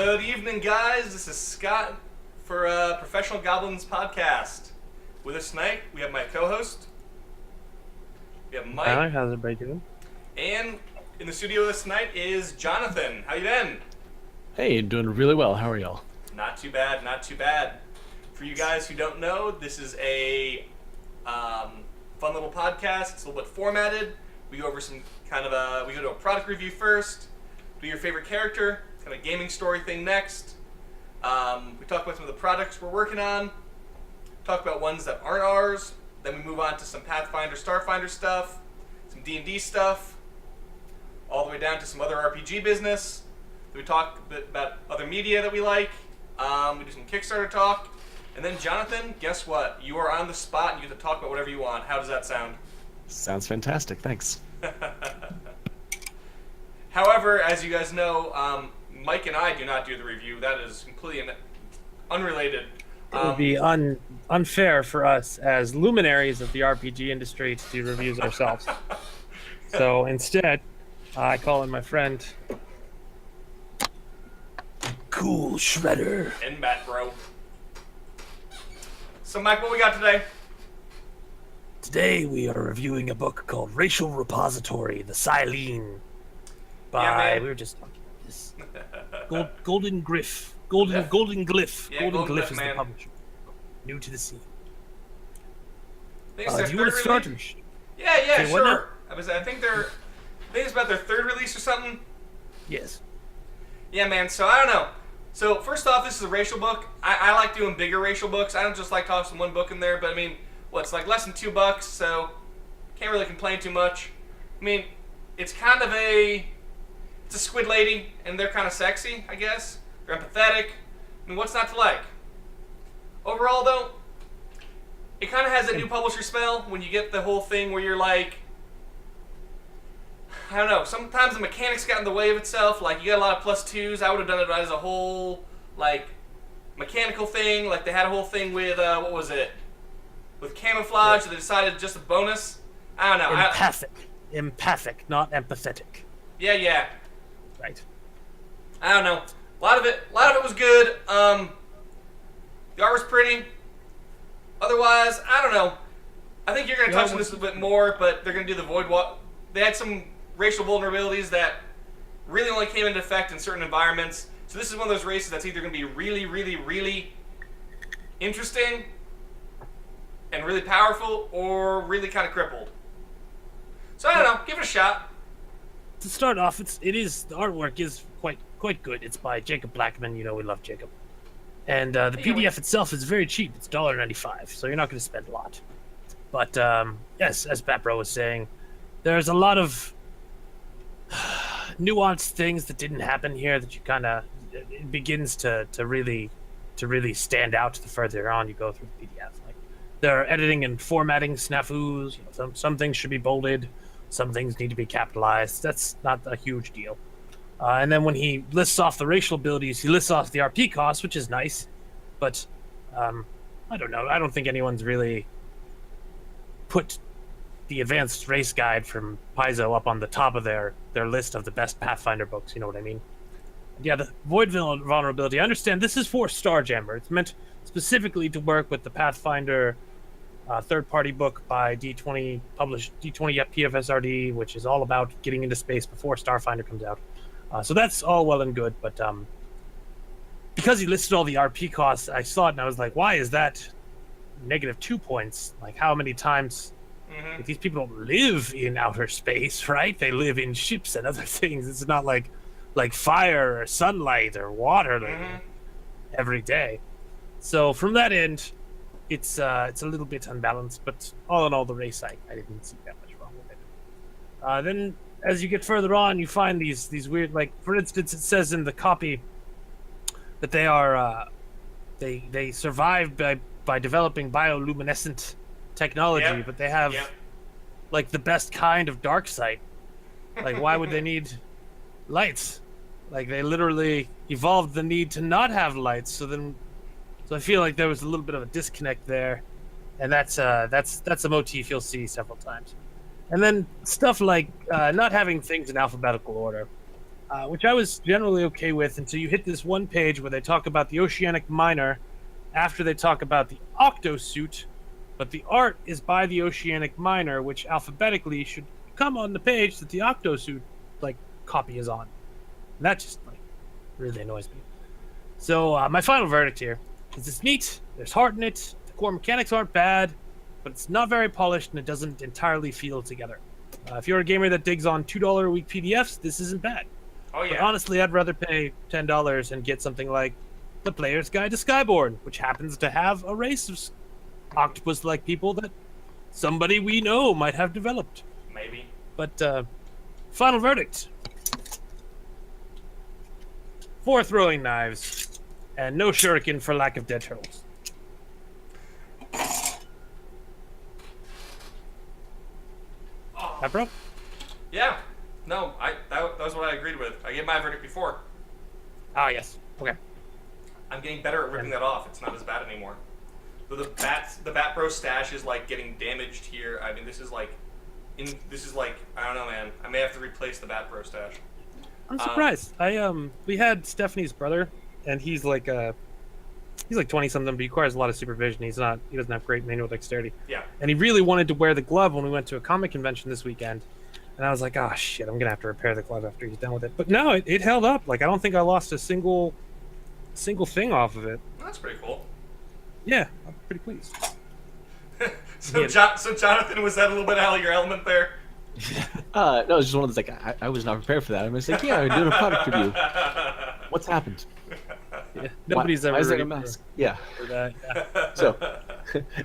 Good evening, guys. This is Scott for Professional Goblins podcast. With us tonight, we have my co-host. We have Mike. Hi, how's everybody doing? And in the studio with us tonight is Jonathan. How you been? Hey, doing really well. How are y'all? Not too bad, not too bad. For you guys who don't know, this is a fun little podcast. It's a little bit formatted. We go over some kind of we go to a product review first, do your favorite character, kind of gaming story thing next. We talk about some of the products we're working on, talk about ones that aren't ours, then we move on to some Pathfinder, Starfinder stuff, some D&D stuff, all the way down to some other RPG business. We talk a bit about other media that we like, we do some Kickstarter talk, and then Jonathan, guess what? You are on the spot and you get to talk about whatever you want. How does that sound? Sounds fantastic. Thanks. However, as you guys know, Mike and I do not do the review. That is completely unrelated. It would be unfair for us as luminaries of the RPG industry to do reviews ourselves. So instead, I call in my friend... Cool Shredder. And Batbro. So Mike, what we got today? Today we are reviewing a book called Racial Repository, the Scyleen. By, we were just talking about this. Golden Glyph. Golden Glyph. Yeah, Golden Glyph is man. the publisher. New to the scene. Do you want to start? Yeah, Say what now? sure. I think it's about their third release or something. Yes. Yeah, man, so I don't know. So, first off, this is a racial book. I like doing bigger racial books. I don't just like tossing one book in there, but I mean, it's like less than $2, so can't really complain too much. I mean, it's kind of it's a squid lady, and they're kind of sexy, I guess. They're empathetic. I mean, what's not to like? Overall, though, it kind of has that new publisher spell when you get the whole thing where you're like, I don't know, sometimes the mechanics got in the way of itself. Like, you got a lot of +2s. I would have done it as a whole, like, mechanical thing. Like, they had a whole thing with, what was it? With camouflage, so they decided just a bonus. I don't know. Empathic, not empathetic. Yeah. Right. I don't know. A lot of it was good. The art was pretty. Otherwise, I don't know. I think you're going to touch on this a bit more, but they're going to do the void walk. They had some racial vulnerabilities that really only came into effect in certain environments. So this is one of those races that's either going to be really, really, really interesting and really powerful, or really kind of crippled. So I don't know. Give it a shot. To start off, the artwork is quite good. It's by Jacob Blackman. You know we love Jacob. And the PDF itself is very cheap. It's $1.95, so you're not going to spend a lot. But yes, as Batbro was saying, there's a lot of nuanced things that didn't happen here that you kind of it begins to really stand out the further on you go through the PDF. Like, there are editing and formatting snafus. Some things should be bolded, some things need to be capitalized. That's not a huge deal. And then when he lists off the racial abilities, he lists off the RP costs, which is nice. But I don't know. I don't think anyone's really put the advanced race guide from Paizo up on the top of their list of the best Pathfinder books, you know what I mean? Yeah, the Void Vulnerability, I understand this is for Starjammer. It's meant specifically to work with the Pathfinder third-party book by D20, published D20 at PFSRD, which is all about getting into space before Starfinder comes out. So that's all well and good, but because he listed all the RP costs, I saw it and I was like, why is that -2 points? Like, how many times... Like, these people don't live in outer space, right? They live in ships and other things. It's not like fire or sunlight or water every day. So from that end, it's a little bit unbalanced. But all in all, the race, I didn't see that much wrong with it. Then as you get further on, you find these weird, like, for instance, it says in the copy that they are they survived by developing bioluminescent technology, but they have like the best kind of dark sight. Like, why would they need lights? Like, they literally evolved the need to not have lights. So I feel like there was a little bit of a disconnect there, and that's a motif you'll see several times. And then stuff like not having things in alphabetical order. which I was generally okay with until you hit this one page where they talk about the Oceanic Miner after they talk about the Octosuit, but the art is by the Oceanic Miner, which alphabetically should come on the page that the Octosuit copy is on. And that just really annoys me. So my final verdict here is it's neat. There's heart in it. The core mechanics aren't bad, but it's not very polished and it doesn't entirely feel together. If you're a gamer that digs on $2 a week PDFs, this isn't bad. Oh yeah. But honestly, I'd rather pay $10 and get something like The Player's Guide to Skyborn, which happens to have a race of octopus-like people that somebody we know might have developed. Maybe. But final verdict: 4 throwing knives and no shuriken for lack of dead turtles. Batbro? Yeah. No, that was what I agreed with. I gave my verdict before. Ah, yes. Okay. I'm getting better at ripping that off. It's not as bad anymore. Though the Batbro stash is getting damaged here. I mean, this is like I don't know, man. I may have to replace the Batbro stash. I'm surprised. We had Stephanie's brother, and he's like 20 something, but he requires a lot of supervision. He doesn't have great manual dexterity. Yeah. And he really wanted to wear the glove when we went to a comic convention this weekend. And I was like, oh shit, I'm gonna have to repair the glove after he's done with it. But no, it held up. I don't think I lost a single thing off of it. That's pretty cool. Yeah, I'm pretty pleased. So Jonathan, was that a little bit out of your element there? No, it was just one of those I was not prepared for that. I'm just like, yeah, we're doing a product review. What's happened? Yeah, nobody's why ever is there ready a mask? for that. Yeah. So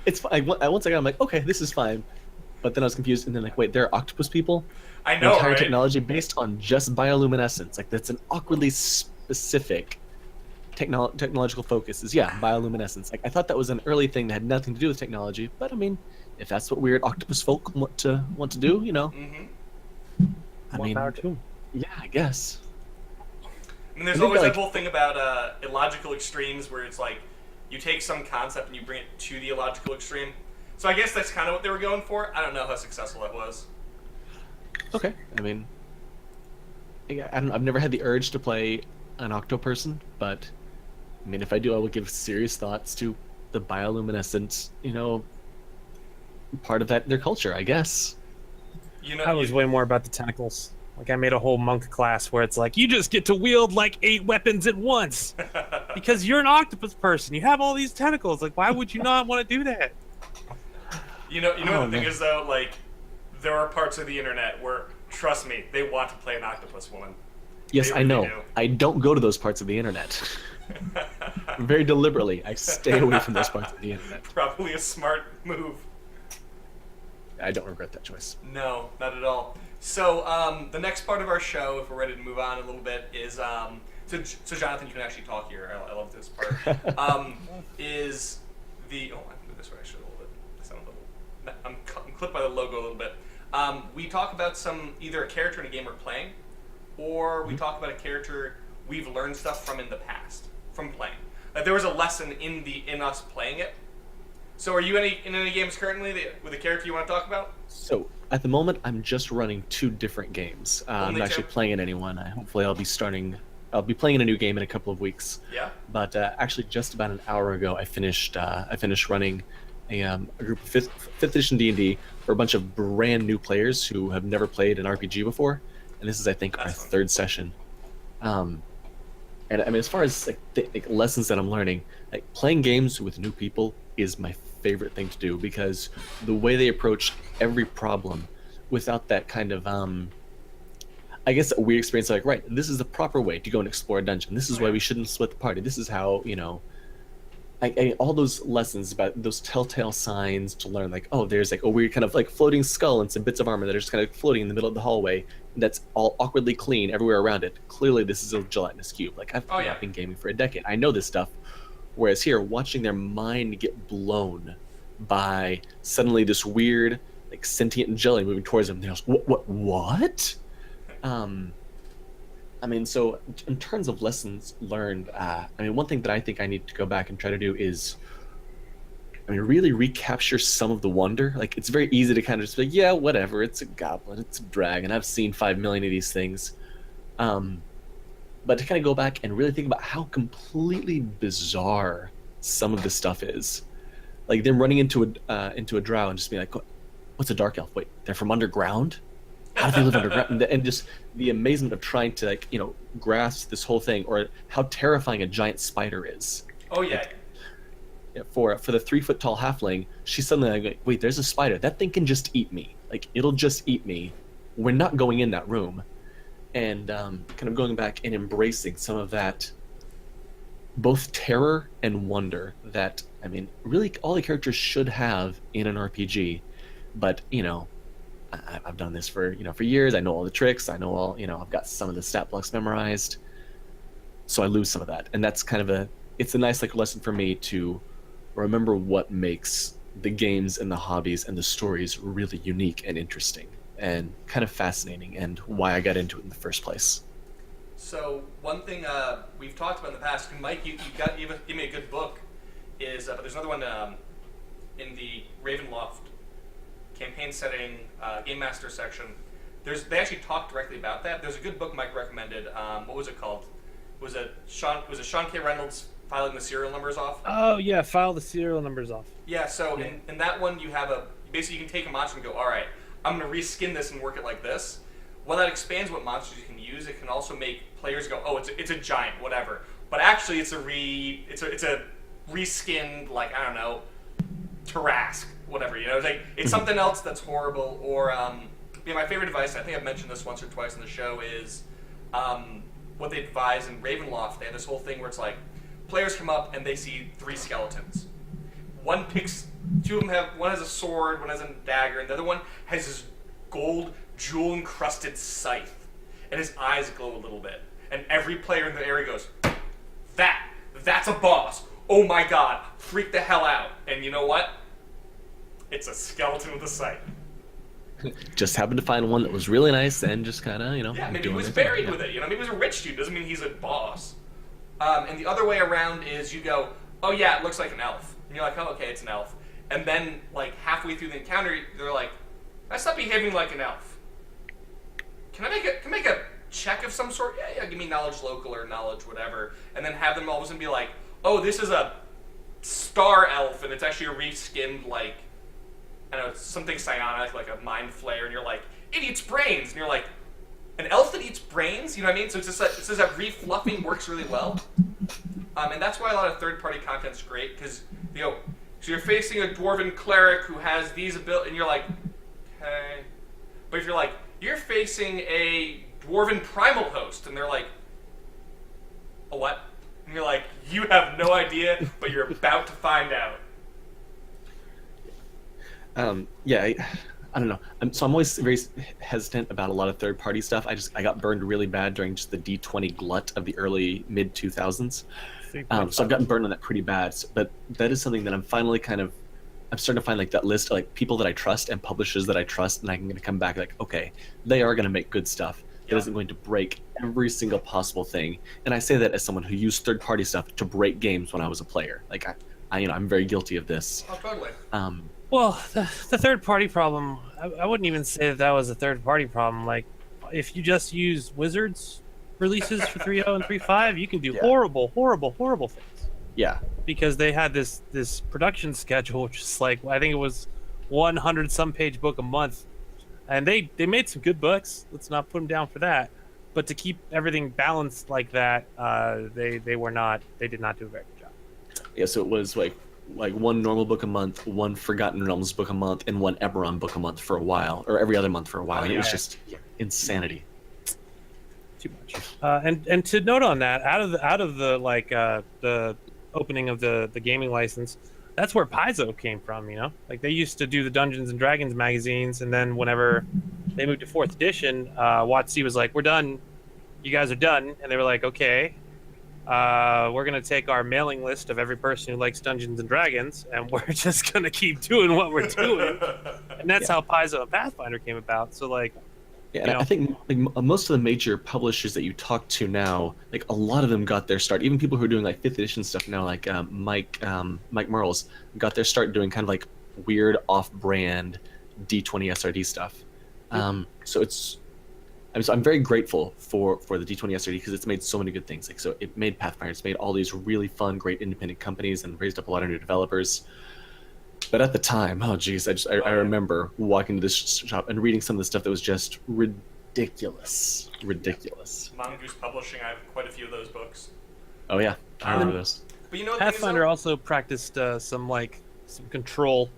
it's fine. Once I got, I'm like, okay, this is fine. But then I was confused, and then wait, there are octopus people. I know, entire right? technology based on just bioluminescence. That's an awkwardly specific technological focus. Is bioluminescence. I thought that was an early thing that had nothing to do with technology. But I mean, if that's what weird octopus folk want to do, Mm-hmm. I More mean, power to him. yeah, I guess. I mean, there's always that whole thing about illogical extremes where it's you take some concept and you bring it to the illogical extreme. So I guess that's kind of what they were going for. I don't know how successful that was. Okay, I mean, I've never had the urge to play an octo person, but I mean, if I do, I will give serious thoughts to the bioluminescent, part of their culture, I guess. I was way more about the tentacles. I made a whole monk class where it's you just get to wield 8 weapons at once because you're an octopus person. You have all these tentacles. Why would you not want to do that? You know what the thing is though, there are parts of the internet where, trust me, they want to play an octopus woman. Yes, They I know. really do. I don't go to those parts of the internet. Very deliberately, I stay away from those parts of the internet. Probably a smart move. I don't regret that choice. No, not at all. So the next part of our show, if we're ready to move on a little bit, is so Jonathan, you can actually talk here. I love this part. Is the I moved this way actually a little bit. I sound a little. I'm clipped by the logo a little bit. We talk about either a character in a game we're playing, or we talk about a character we've learned stuff from in the past from playing. There was a lesson in us playing it. So are you in any games currently with a character you want to talk about? So at the moment, I'm just running 2 different games. I'm not actually playing in any one. Hopefully, I'll be playing in a new game in a couple of weeks. Yeah. But actually, just about an hour ago, I finished running a group of 5th edition D&D for a bunch of brand new players who have never played an RPG before, and this is, I think, our 3rd session. And I mean, as far as lessons that I'm learning, playing games with new people is my favorite thing to do, because the way they approach every problem without that kind of I guess a weird experience, right, this is the proper way to go and explore a dungeon, this is why we shouldn't split the party, this is how, all those lessons about those telltale signs to learn, there's a weird kind of floating skull and some bits of armor that are just kind of floating in the middle of the hallway that's all awkwardly clean everywhere around it. Clearly this is a gelatinous cube. I've been gaming for a decade, I know this stuff. Whereas here, watching their mind get blown by suddenly this weird, sentient jelly moving towards them, they're just, what? I mean, so in terms of lessons learned, one thing that I think I need to go back and try to do is, really recapture some of the wonder. It's very easy to kind of just be yeah, whatever, it's a goblin, it's a dragon, I've seen 5 million of these things. but to kind of go back and really think about how completely bizarre some of this stuff is, like them running into a drow and just being like, "What's a dark elf? Wait, they're from underground? How do they live underground?" And just the amazement of trying to, like, grasp this whole thing, or how terrifying a giant spider is. Oh yeah. Like, yeah, for the 3-foot tall halfling, she's suddenly like, "Wait, there's a spider. That thing can just eat me. Like, it'll just eat me. We're not going in that room." And kind of going back and embracing some of that, both terror and wonder that, I mean, really all the characters should have in an RPG. But I've done this for years. I know all the tricks. I know all I've got some of the stat blocks memorized. So I lose some of that, and that's kind of it's a nice lesson for me to remember what makes the games and the hobbies and the stories really unique and interesting and kind of fascinating, and why I got into it in the first place. So one thing we've talked about in the past, and Mike, you gave me a good book, is but there's another one in the Ravenloft campaign setting game master section. They actually talk directly about that. There's a good book Mike recommended. What was it called? Was it Sean K. Reynolds filing the serial numbers off? Oh yeah, file the serial numbers off. Yeah. So in that one you have basically you can take a monster and go, all right, I'm going to reskin this and work it like this. Well, that expands what monsters you can use. It can also make players go, oh, it's a giant, whatever. But actually, it's a reskinned, like, I don't know, Tarrasque, whatever. It's something else that's horrible. Or my favorite advice, I think I've mentioned this once or twice on the show, is what they advise in Ravenloft. They have this whole thing where it's like players come up and they see 3 skeletons. Two of them one has a sword, one has a dagger, and the other one has this gold jewel-encrusted scythe, and his eyes glow a little bit. And every player in the area goes, that's a boss. Oh my god, freak the hell out. And you know what? It's a skeleton with a scythe. Just happened to find one that was really nice and just kind of, Yeah, maybe he was buried with it. Maybe he was a rich dude. Doesn't mean he's a boss. And the other way around is you go, oh yeah, it looks like an elf. And you're like, oh, okay, it's an elf. And then, like, halfway through the encounter, they're like, that's not behaving like an elf. Can I make a check of some sort? Yeah, give me knowledge local or knowledge whatever. And then have them all of a sudden be like, oh, this is a star elf, and it's actually a reskinned, like, I don't know, something psionic, like a mind flare, and you're like, it eats brains. And you're like, an elf that eats brains? You know what I mean? So it's just that refluffing works really well. And that's why a lot of third-party content's great, because, so you're facing a dwarven cleric who has these abilities, and you're like, okay. But if you're like, you're facing a dwarven primal host, and they're like, a what? And you're like, you have no idea, but you're about to find out. I don't know. So I'm always very hesitant about a lot of third-party stuff. I got burned really bad during just the D20 glut of the early mid-2000s. So I've gotten burned on that pretty bad. But that is something that I'm finally I'm starting to find, like, that list of, like, people that I trust and publishers that I trust, and I'm going to come back like, okay, they are going to make good stuff. That isn't going to break every single possible thing. And I say that as someone who used third-party stuff to break games when I was a player. Like, I'm very guilty of this. Oh, totally. Well, the third-party problem, I wouldn't even say that was a third-party problem. Like, if you just use Wizards releases for 3.0 and 3.5, you can do horrible, horrible, horrible things. Yeah. Because they had this production schedule, which is like, I think it was 100-some page book a month. And they made some good books. Let's not put them down for that. But to keep everything balanced like that, they did not do a very good job. Yeah, so it was like one normal book a month, one Forgotten Realms book a month, and one Eberron book a month for a while, or every other month for a while. And it was just insanity. Too much. And to note on that, out of the opening of the gaming license, that's where Paizo came from. Like, they used to do the Dungeons and Dragons magazines, and then whenever they moved to 4th edition, WotC was like, "We're done. You guys are done," and they were like, "Okay." We're going to take our mailing list of every person who likes Dungeons and Dragons, and we're just going to keep doing what we're doing. And that's how Paizo and Pathfinder came about. So, like, and I think most of the major publishers that you talk to now, like, a lot of them got their start. Even people who are doing, like, 5th edition stuff now, like Mike Mearls, got their start doing kind of, like, weird off-brand D20 SRD stuff. So I'm very grateful for the D20 SRD because it's made so many good things. Like, so it made Pathfinder, it's made all these really fun, great independent companies and raised up a lot of new developers. But at the time, oh geez, I remember walking to this shop and reading some of the stuff that was just ridiculous. Mongoose Publishing, I have quite a few of those books. Oh yeah, I remember those. But you know, Pathfinder also practiced some control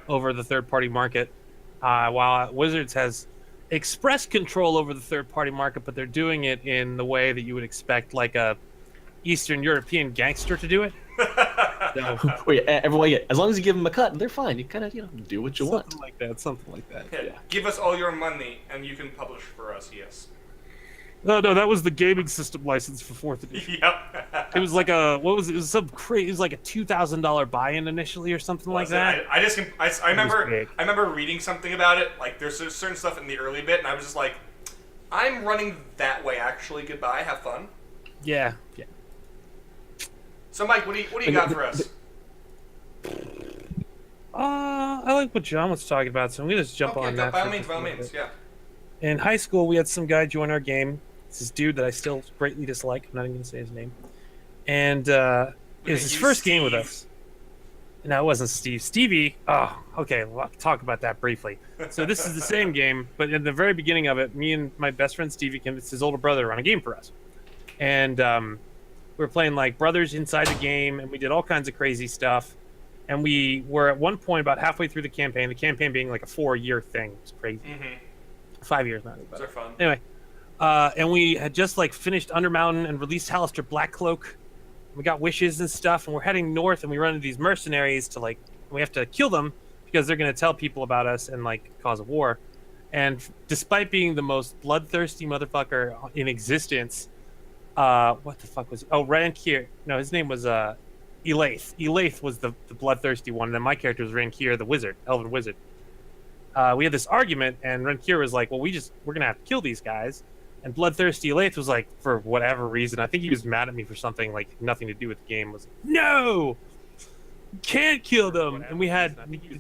over the third-party market, while Wizards has express control over the third-party market, but they're doing it in the way that you would expect, like a Eastern European gangster to do it. So, wait, everyone, as long as you give them a cut, they're fine. You kind of do what you want. Something like that. Yeah. Give us all your money, and you can publish for us. Yes. No, that was the gaming system license for 4th edition. Yep. It was like it was some crazy. It was like a $2,000 buy-in initially, or something like that. I remember reading something about it. Like, there's certain stuff in the early bit, and I was just like, I'm running that way. Actually, goodbye. Have fun. Yeah. So, Mike, what do you got for us? I like what John was talking about, so I'm gonna just jump on that. By all means, yeah. In high school, we had some guy join our game. It's this dude that I still greatly dislike. I'm not even gonna say his name. And it was his first game with us. No, it wasn't Steve. Stevie. Oh, okay. Well, I'll talk about that briefly. So this is the same game, but in the very beginning of it, me and my best friend Stevie convinced his older brother to run a game for us, and we were playing like brothers inside the game, and we did all kinds of crazy stuff. And we were at one point about halfway through the campaign being like a 4-year thing. It was crazy. 5 years now. Those are fun. Anyway, and we had just like finished Undermountain and released Hallister Blackcloak. We got wishes and stuff, and we're heading north, and we run into these mercenaries we have to kill them because they're going to tell people about us and like cause a war. And despite being the most bloodthirsty motherfucker in existence, what the fuck was he? Oh, Rankier. No, his name was Elaith. Elaith was the bloodthirsty one, and then my character was Rankier, the wizard, elven wizard. We had this argument, and Rankier was like, well, we're gonna have to kill these guys. And bloodthirsty Elaith was like, for whatever reason, I think he was mad at me for something like nothing to do with the game, was like, no, you can't kill them. And we had,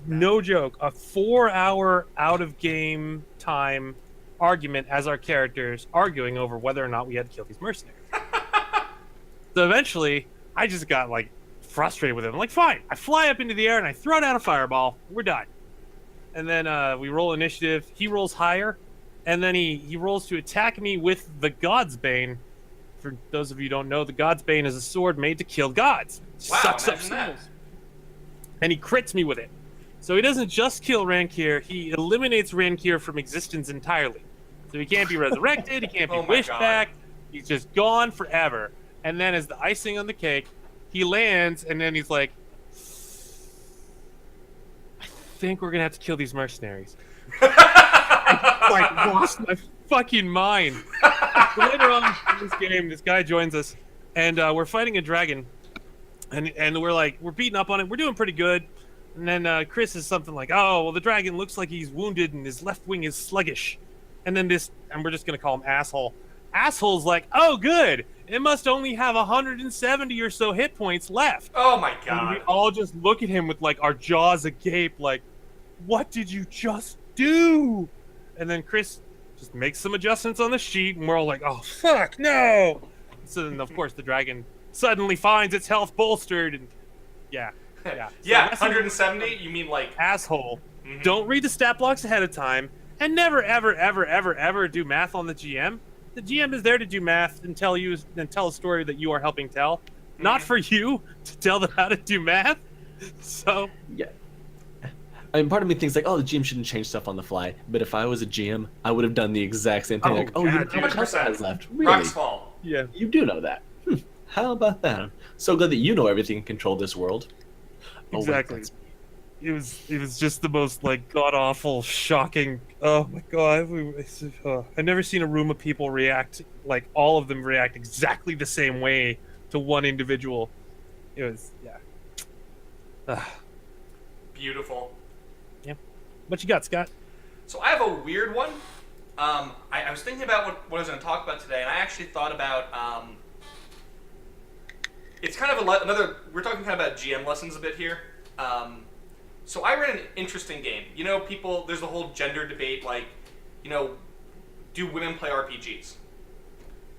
no joke, a 4-hour out of game time argument as our characters arguing over whether or not we had to kill these mercenaries. So eventually, I just got like frustrated with him. I'm like, fine. I fly up into the air and I throw down a fireball. We're done. And then we roll initiative. He rolls higher, and then he rolls to attack me with the God's Bane. For those of you who don't know, the God's Bane is a sword made to kill gods. Wow, sucks up imagine that. souls. And he crits me with it. So he doesn't just kill Rankier, he eliminates Rankier from existence entirely. So he can't be resurrected, he can't be wished back, he's just gone forever. And then as the icing on the cake, he lands, and then he's like, I think we're gonna have to kill these mercenaries. I like lost my fucking mind. So later on in this game, this guy joins us, and we're fighting a dragon, and we're beating up on it. We're doing pretty good. And then Chris is something like, oh, well, the dragon looks like he's wounded and his left wing is sluggish. And then and we're just going to call him Asshole. Asshole's like, oh, good. It must only have 170 or so hit points left. Oh, my God. And we all just look at him with, like, our jaws agape, like, what did you just do? And then Chris just makes some adjustments on the sheet, and we're all like, oh, fuck, no. So then, of course, the dragon suddenly finds its health bolstered, and yeah. Yeah, yeah, 170, you mean like... Asshole. Mm-hmm. Don't read the stat blocks ahead of time, and never, ever, ever, ever, ever do math on the GM. The GM is there to do math and tell a story that you are helping tell, not for you to tell them how to do math. So... Yeah. I mean, part of me thinks like, oh, the GM shouldn't change stuff on the fly, but if I was a GM, I would have done the exact same thing. Oh, like, oh, God, you know how much health has left? Really? Rocks fall. Yeah. You do know that. How about that? So glad that you know everything and control this world. Exactly. It was just the most like god awful, shocking. Oh my god! I've never seen a room of people react like all of them react exactly the same way to one individual. It was Beautiful. Yep. What you got, Scott? So I have a weird one. I was thinking about what I was going to talk about today, and I actually thought about. It's kind of another. We're talking kind of about GM lessons a bit here. So I ran an interesting game. You know, there's the whole gender debate. Like, you know, do women play RPGs?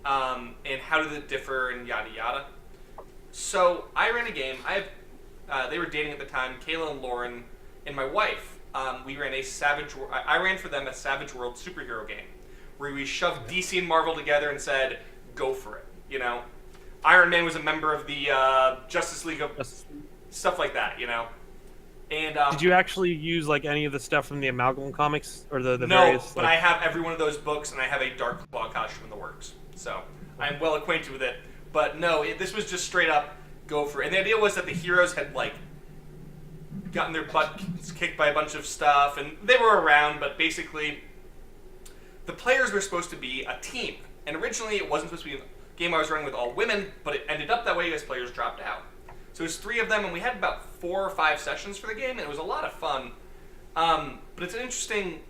And how do they differ and yada yada. So I ran a game. They were dating at the time, Kayla and Lauren, and my wife. We ran I ran for them a Savage World superhero game, where we shoved DC and Marvel together and said, "Go for it." You know, Iron Man was a member of the Justice League of stuff like that. You know, and Did you actually use like any of the stuff from the Amalgam comics or the no, various? but I have every one of those books, and I have a Dark Claw costume in the works, so I'm well acquainted with it. But no, this was just straight up go for it. And the idea was that the heroes had like gotten their butt kicked by a bunch of stuff, and they were around, but basically the players were supposed to be a team. And originally it wasn't supposed to be a game I was running with all women, but it ended up that way as players dropped out. So there's 3 of them, and we had about 4 or 5 sessions for the game, and it was a lot of fun. But it's an interesting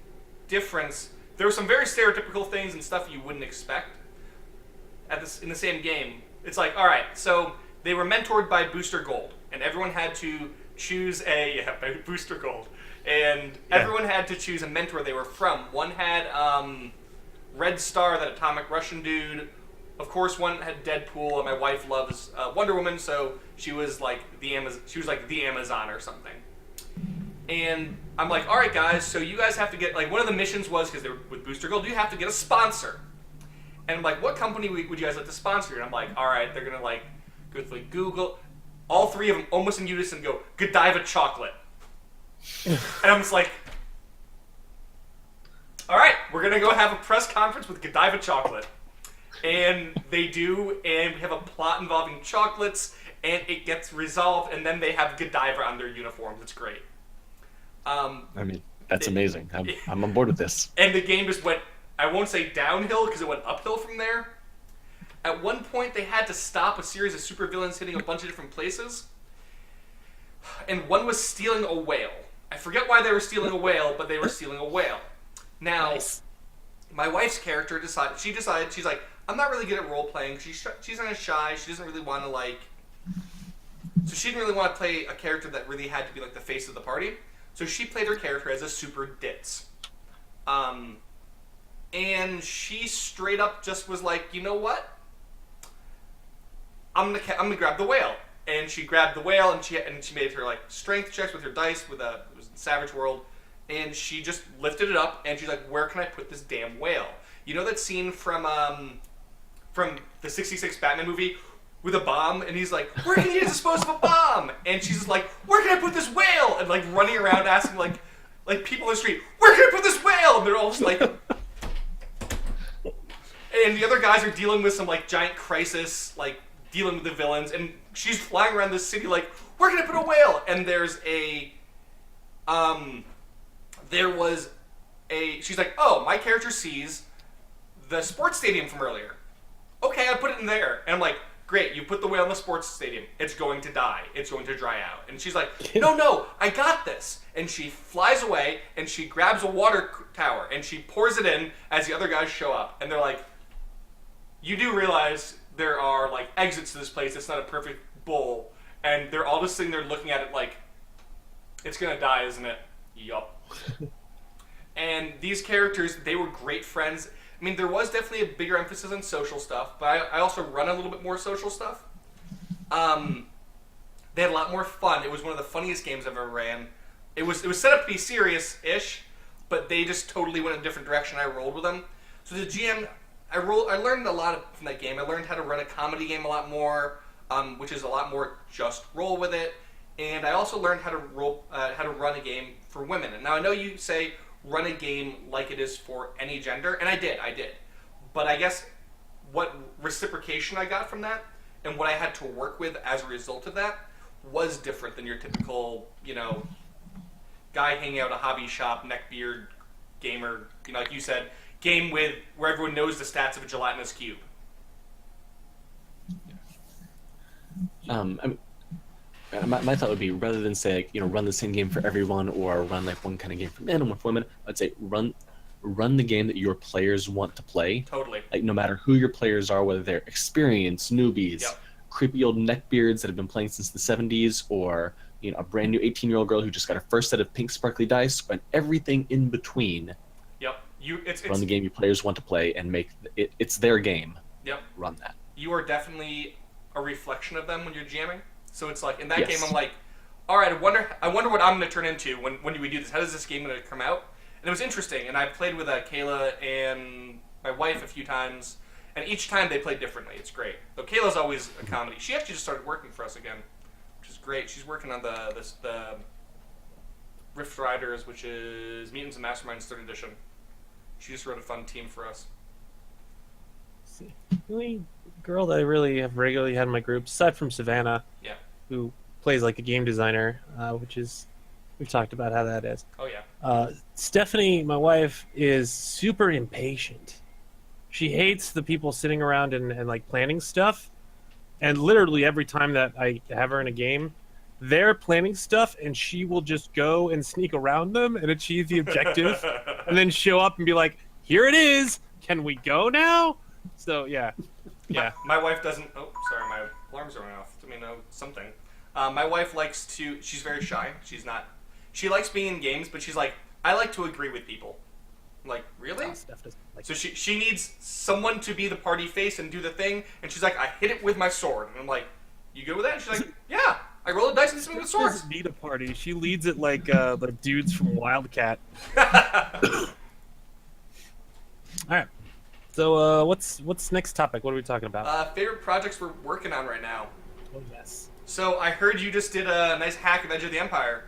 difference. There were some very stereotypical things and stuff you wouldn't expect in the same game. It's like, all right, so they were mentored by Booster Gold, and everyone had to choose by Booster Gold, and everyone had to choose a mentor they were from. One had Red Star, that atomic Russian dude. Of course, one had Deadpool, and my wife loves Wonder Woman, so she was like the Amazon or something. And I'm like, all right, guys, so you guys have to get, like, one of the missions was, because they were with Booster Gold, you have to get a sponsor. And I'm like, what company would you guys like to sponsor? And I'm like, all right, they're going to, like, go through like, Google. All 3 of them, almost in unison, go, Godiva Chocolate. And I'm just like, all right, we're going to go have a press conference with Godiva Chocolate. And they do, and we have a plot involving chocolates, and it gets resolved, and then they have Godiva on their uniforms. It's great. I mean, that's amazing. I'm on board with this. And the game just went, I won't say downhill, because it went uphill from there. At one point, they had to stop a series of supervillains hitting a bunch of different places. And one was stealing a whale. I forget why they were stealing a whale, but they were stealing a whale. Now, nice. My wife's character decided, she's like, I'm not really good at role-playing. She's kind of shy. She doesn't really want to, like... So she didn't really want to play a character that really had to be, like, the face of the party. So she played her character as a super ditz. And she straight up just was like, you know what? I'm gonna grab the whale. And she grabbed the whale, and she made her, like, strength checks with her dice it was in Savage World. And she just lifted it up, and she's like, where can I put this damn whale? You know that scene from the 66 Batman movie with a bomb, and he's like, where can you dispose of a bomb? And she's just like, where can I put this whale? And like running around asking like people in the street, where can I put this whale? And they're all just like, and the other guys are dealing with some like giant crisis, like dealing with the villains, and she's flying around the city like, where can I put a whale? And she's like, oh, my character sees the sports stadium from earlier. Okay, I put it in there. And I'm like, great, you put the whale in the sports stadium. It's going to die. It's going to dry out. And she's like, no, I got this. And she flies away, and she grabs a water tower, and she pours it in as the other guys show up. And they're like, you do realize there are, like, exits to this place. It's not a perfect bowl. And they're all just sitting there looking at it like, it's going to die, isn't it? Yup. And these characters, they were great friends. I mean, there was definitely a bigger emphasis on social stuff, but I also run a little bit more social stuff. They had a lot more fun. It was one of the funniest games I've ever ran. It was set up to be serious-ish, but they just totally went in a different direction. I rolled with them. So the GM, I learned a lot from that game. I learned how to run a comedy game a lot more, which is a lot more just roll with it. And I also learned how to run a game for women. And now I know you say run a game like it is for any gender, and I did. But I guess what reciprocation I got from that and what I had to work with as a result of that was different than your typical, guy hanging out at a hobby shop, neckbeard, gamer, like you said, game where everyone knows the stats of a gelatinous cube. My thought would be, rather than say, run the same game for everyone or run like one kind of game for men and one for women, I'd say run the game that your players want to play. Totally. Like, no matter who your players are, whether they're experienced newbies, creepy old neckbeards that have been playing since the 70s, or a brand new 18-year-old girl who just got her first set of pink sparkly dice, and everything in between. Yep. run the game your players want to play, and make it. It's their game. Yep. Run that. You are definitely a reflection of them when you're jamming. So it's like in that Yes. game, I'm like, all right, I wonder what I'm going to turn into when do we do this? How does this game going to come out? And it was interesting. And I played with Kayla and my wife a few times, and each time they played differently. It's great. Though Kayla's always a comedy. She actually just started working for us again, which is great. She's working on the Rift Riders, which is Mutants and Masterminds 3rd edition. She just wrote a fun team for us. See, the only girl that I really have regularly had in my group, aside from Savannah, Yeah. who plays like a game designer, which is, we've talked about how that is. Oh yeah. Stephanie, my wife, is super impatient. She hates the people sitting around and like planning stuff. And literally every time that I have her in a game, they're planning stuff, and she will just go and sneak around them and achieve the objective, and then show up and be like, "Here it is. Can we go now?" So yeah. My wife doesn't. Oh, sorry, my alarms are going off. Let me know something. My wife likes to. She's very shy. She's not. She likes being in games, but she's like, I like to agree with people. I'm like, really? Steph doesn't like So she needs someone to be the party face and do the thing, and she's like, I hit it with my sword, and I'm like, you good with that? And she's like, yeah. I roll a dice and swing with She swords. doesn't need a party. She leads it like the dudes from Wildcat. All right. So what's next topic? What are we talking about? Favorite projects we're working on right now. Oh yes. So I heard you just did a nice hack of Edge of the Empire.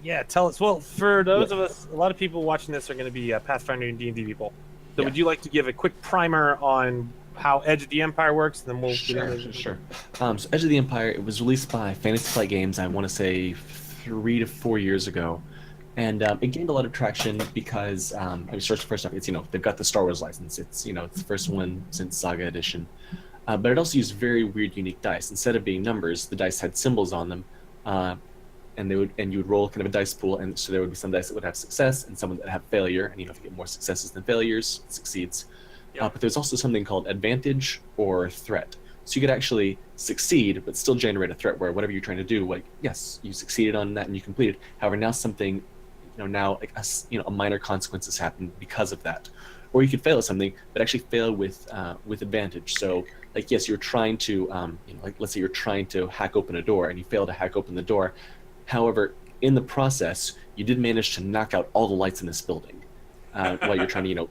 Yeah, tell us. Well, for those of us, a lot of people watching this are going to be Pathfinder and D&D people. So would you like to give a quick primer on how Edge of the Empire works, and then we'll Sure. So Edge of the Empire, it was released by Fantasy Flight Games, I want to say 3 to 4 years ago. And it gained a lot of traction because, first off, it's, they've got the Star Wars license. It's, it's the first one since Saga Edition. But it also used very weird, unique dice. Instead of being numbers, the dice had symbols on them. And you would roll kind of a dice pool, and so there would be some dice that would have success and some that have failure. And if you get more successes than failures, it succeeds. Yep. But there's also something called advantage or threat. So you could actually succeed, but still generate a threat where whatever you're trying to do, like, yes, you succeeded on that and you completed. However, now something, now like a minor consequences happen because of that. Or you could fail at something, but actually fail with advantage. So, like, yes, you're trying to, like, let's say you're trying to hack open a door and you fail to hack open the door. However, in the process, you did manage to knock out all the lights in this building while you're trying to,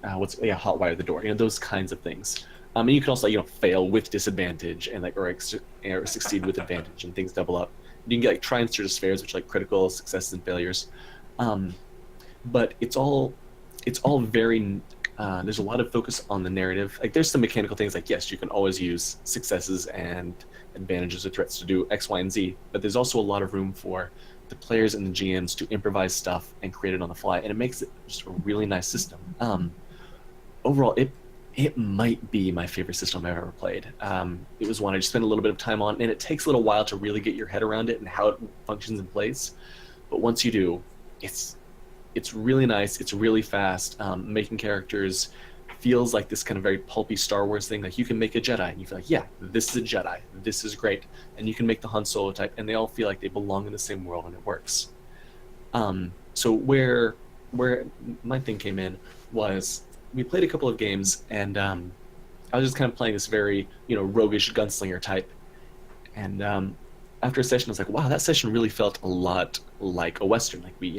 hotwire the door. Those kinds of things. And you can also, fail with disadvantage and or succeed with advantage, and things double up. You can get triumphs or despairs, which are like critical successes and failures. But it's all very. There's a lot of focus on the narrative. Like, there's some mechanical things, like, yes, you can always use successes and advantages or threats to do X, Y, and Z. But there's also a lot of room for the players and the GMs to improvise stuff and create it on the fly, and it makes it just a really nice system. Overall, it might be my favorite system I've ever played. It was one I just spent a little bit of time on, and it takes a little while to really get your head around it and how it functions in place. But once you do, it's really nice. It's really fast. Making characters feels like this kind of very pulpy Star Wars thing. Like, you can make a Jedi, and you feel like, yeah, this is a Jedi. This is great. And you can make the Han Solo type, and they all feel like they belong in the same world, and it works. So where my thing came in was, we played a couple of games, and I was just kind of playing this very, roguish gunslinger type. And after a session, I was like, wow, that session really felt a lot like a Western. Like, we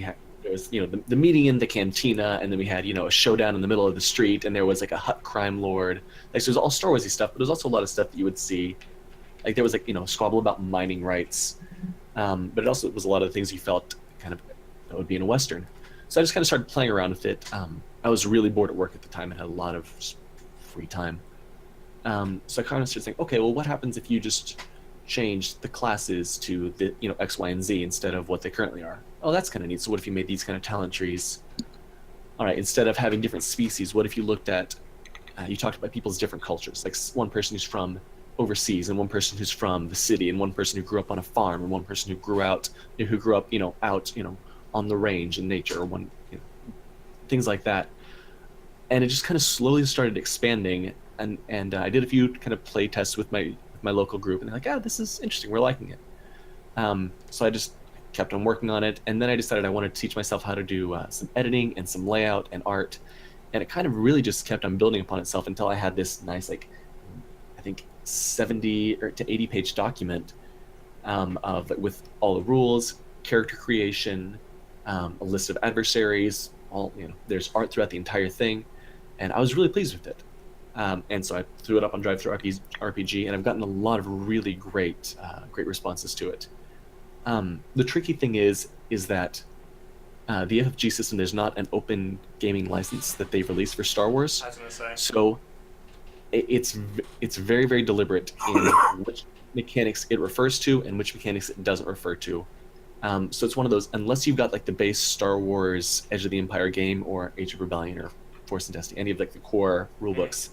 had, there was, the meeting in the cantina, and then we had, a showdown in the middle of the street, and there was like a hut crime lord. Like, so it was all Star Warsy stuff, but there was also a lot of stuff that you would see. Like, there was like, a squabble about mining rights. But it also was a lot of the things you felt kind of that would be in a Western. So I just kind of started playing around with it. I was really bored at work at the time and had a lot of free time. So I kind of started thinking, okay, well, what happens if you just change the classes to the X, Y, and Z instead of what they currently are? Oh, that's kind of neat. So what if you made these kind of talent trees? All right, instead of having different species, what if you looked at, you talked about people's different cultures, like one person who's from overseas, and one person who's from the city, and one person who grew up on a farm, and one person who grew up, out, on the range in nature, or things like that. And it just kind of slowly started expanding, and I did a few kind of play tests with my local group, and they're like, this is interesting, we're liking it. So I just kept on working on it, and then I decided I wanted to teach myself how to do some editing and some layout and art, and it kind of really just kept on building upon itself until I had this nice, like, I think 70 or to 80 page document with all the rules, character creation, a list of adversaries, there's art throughout the entire thing, and I was really pleased with it. And so I threw it up on Drive-Thru RPG, and I've gotten a lot of really great responses to it. The tricky thing is that the FFG system, there's not an open gaming license that they've released for Star Wars. I was gonna say. So it's very, very deliberate in which mechanics it refers to and which mechanics it doesn't refer to. So it's one of those, unless you've got like the base Star Wars Edge of the Empire game or Age of Rebellion or Force and Destiny, any of like the core rulebooks,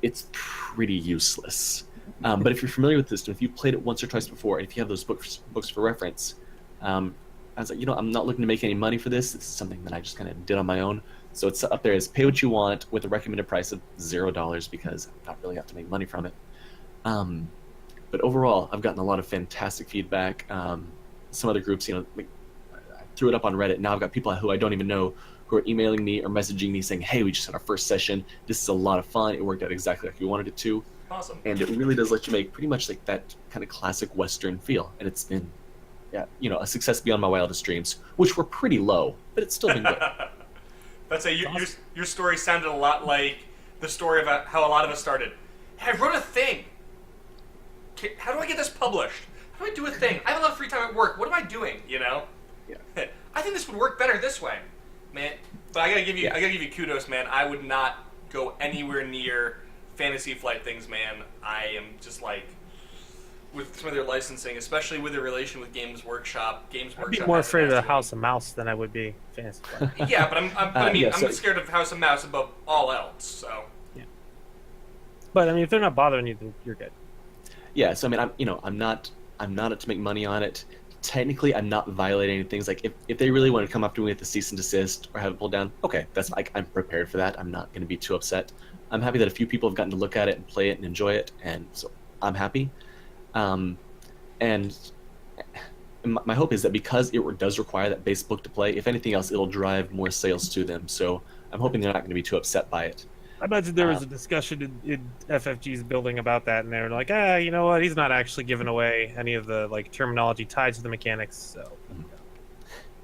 it's pretty useless. But if you're familiar with this, if you've played it once or twice before, and if you have those books for reference, I was like, I'm not looking to make any money for this. This is something that I just kind of did on my own. So it's up there as pay what you want with a recommended price of $0 because I'm not really have to make money from it. But overall, I've gotten a lot of fantastic feedback. Some other groups, like, I threw it up on Reddit. Now I've got people who I don't even know who are emailing me or messaging me saying, hey, we just had our first session. This is a lot of fun. It worked out exactly like we wanted it to. Awesome. And it really does let you make pretty much like that kind of classic Western feel. And it's been, a success beyond my wildest dreams, which were pretty low, but it's still been good. Let's say your story sounded a lot like the story about how a lot of us started. Hey, I wrote a thing. How do I get this published? How do I do a thing? I have a lot of free time at work. What am I doing? Yeah. I think this would work better this way, man. But I gotta give you kudos, man. I would not go anywhere near Fantasy Flight things, man. I am just like, with some of their licensing, especially with their relation with Games Workshop. I'd be more afraid of the House of Mouse than I would be Fantasy Flight. Yeah, but I'm scared of House of Mouse above all else. So. Yeah. But I mean, if they're not bothering you, then you're good. Yeah. So I mean, I'm not out to make money on it. Technically, I'm not violating any things. Like if they really want to come up to me with the cease and desist or have it pulled down, okay, that's like I'm prepared for that. I'm not going to be too upset. I'm happy that a few people have gotten to look at it and play it and enjoy it, and so I'm happy. And my hope is that because it does require that base book to play, if anything else, it'll drive more sales to them. So I'm hoping they're not going to be too upset by it. I imagine there was a discussion in FFG's building about that, and they were like, you know what? He's not actually giving away any of the like terminology tied to the mechanics. So,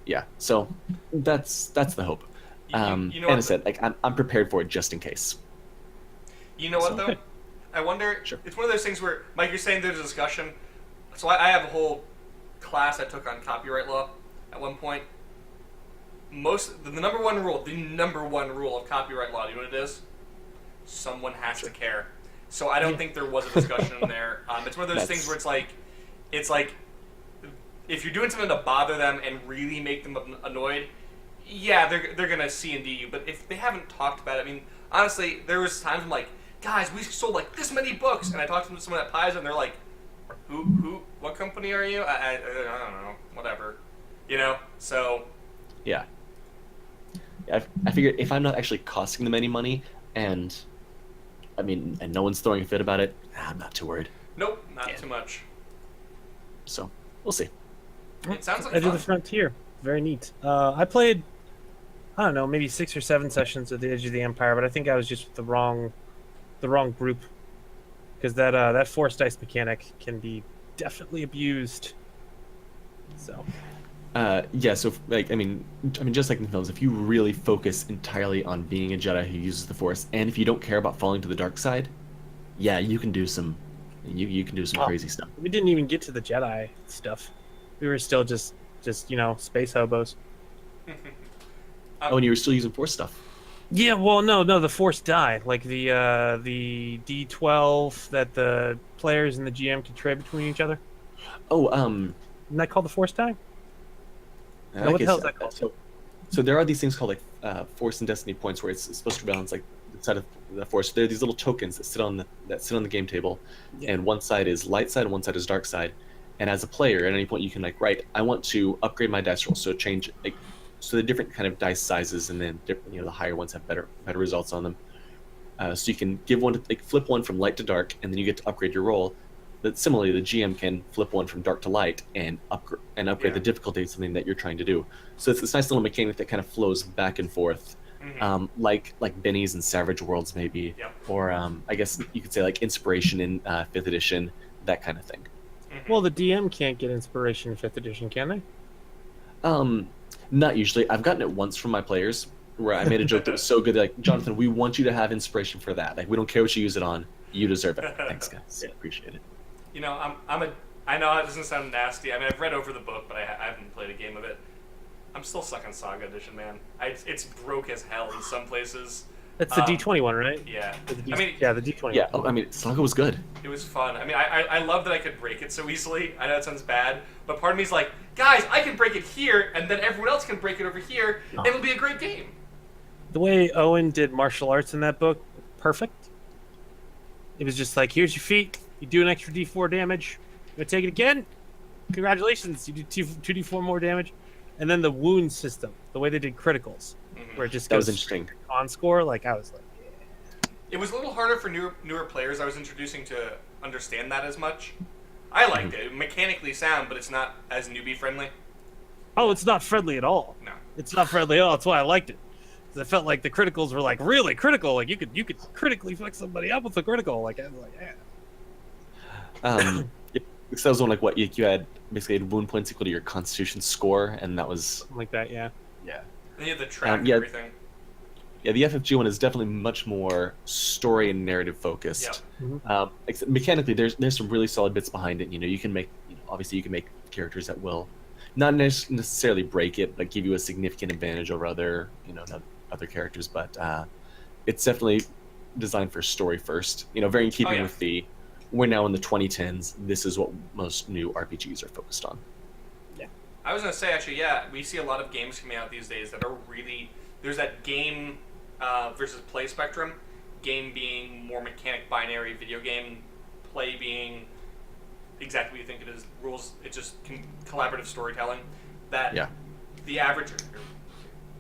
yeah. So that's the hope. And I said, like, I'm prepared for it just in case. You know what though? I wonder. Sure. It's one of those things where, Mike, you're saying there's a discussion. So I have a whole class I took on copyright law at one point. The number one rule of copyright law. Do you know what it is? Someone has to care. So I don't think there was a discussion in there. It's one of those things where it's like, if you're doing something to bother them and really make them annoyed, yeah, they're gonna C&D you. But if they haven't talked about it, I mean, honestly, there was times I'm like, guys, we sold like this many books, and I talked to someone at Paizo, and they're like, who, what company are you? I don't know, whatever, So. Yeah. I figured if I'm not actually costing them any money, and no one's throwing a fit about it, I'm not too worried. Nope, not too much. So we'll see. It sounds like Edge fun. of the Frontier, very neat. I played, I don't know, maybe 6 or 7 sessions of the Edge of the Empire, but I think I was just with the wrong group, because that force dice mechanic can be definitely abused. So. Yeah. So just like in the films, if you really focus entirely on being a Jedi who uses the Force, and if you don't care about falling to the dark side, yeah, you can do some, crazy stuff. We didn't even get to the Jedi stuff. We were still just space hobos. And you were still using Force stuff. Yeah, well, no, the Force die, like the D12 that the players and the GM can trade between each other. Oh, isn't that called the Force die? No, what the hell is that called? So there are these things called like Force and Destiny points, where it's supposed to balance like the side of the Force. There are these little tokens that sit on the game table, and one side is light side and one side is dark side. And as a player, at any point you can write, I want to upgrade my dice roll, so change so the different kind of dice sizes, and then different, the higher ones have better results on them. So you can give one flip one from light to dark, and then you get to upgrade your roll. similarly, the GM can flip one from dark to light and upgrade the difficulty of something that you're trying to do. So it's this nice little mechanic that kind of flows back and forth, like Benny's and Savage Worlds maybe, or I guess you could say like inspiration in 5th edition, that kind of thing. Well, the DM can't get inspiration in 5th edition, can they? Not usually. I've gotten it once from my players where I made a joke that was so good, like, Jonathan, we want you to have inspiration for that. Like, we don't care what you use it on. You deserve it. Thanks, guys. Yeah, appreciate it. You know, I know it doesn't sound nasty. I mean, I've read over the book, but I haven't played a game of it. I'm still stuck on Saga Edition, man. It's broke as hell in some places. That's the D20 one, right? Yeah. The I mean, the D20. Yeah, I mean, Saga was good. It was fun. I mean, I love that I could break it so easily. I know it sounds bad, but part of me is like, guys, I can break it here, and then everyone else can break it over here, and it'll be a great game. The way Owen did martial arts in that book, perfect. It was just like, here's your feet. You do an extra D4 damage. You want to take it again? Congratulations. You do 2D4 more damage. And then the wound system, the way they did criticals, where it just That goes was interesting. on score. Like, I was like, yeah. It was a little harder for newer players I was introducing to understand that as much. I liked it. Mechanically sound, but it's not as newbie friendly. Oh, it's not friendly at all. No. It's not friendly at all. That's why I liked it. Because I felt like the criticals were like really critical. Like you could critically fuck somebody up with a critical. Like I was like, yeah. So that was one like what you had basically had wound points equal to your Constitution score, and that was Something like that. Yeah. yeah. And you had the track and yeah. everything. Yeah, the FFG one is definitely much more story and narrative focused. Yep. Mechanically, there's some really solid bits behind it. You know, you can make obviously you can make characters that will not necessarily break it, but give you a significant advantage over other characters. But it's definitely designed for story first. You know, very in keeping with we're now in the 2010s. This is what most new RPGs are focused on. Yeah. I was gonna say actually, we see a lot of games coming out these days that are really there's that game versus play spectrum. Game being more mechanic binary, video game play being exactly what you think it is. Rules, it's just collaborative storytelling. That the average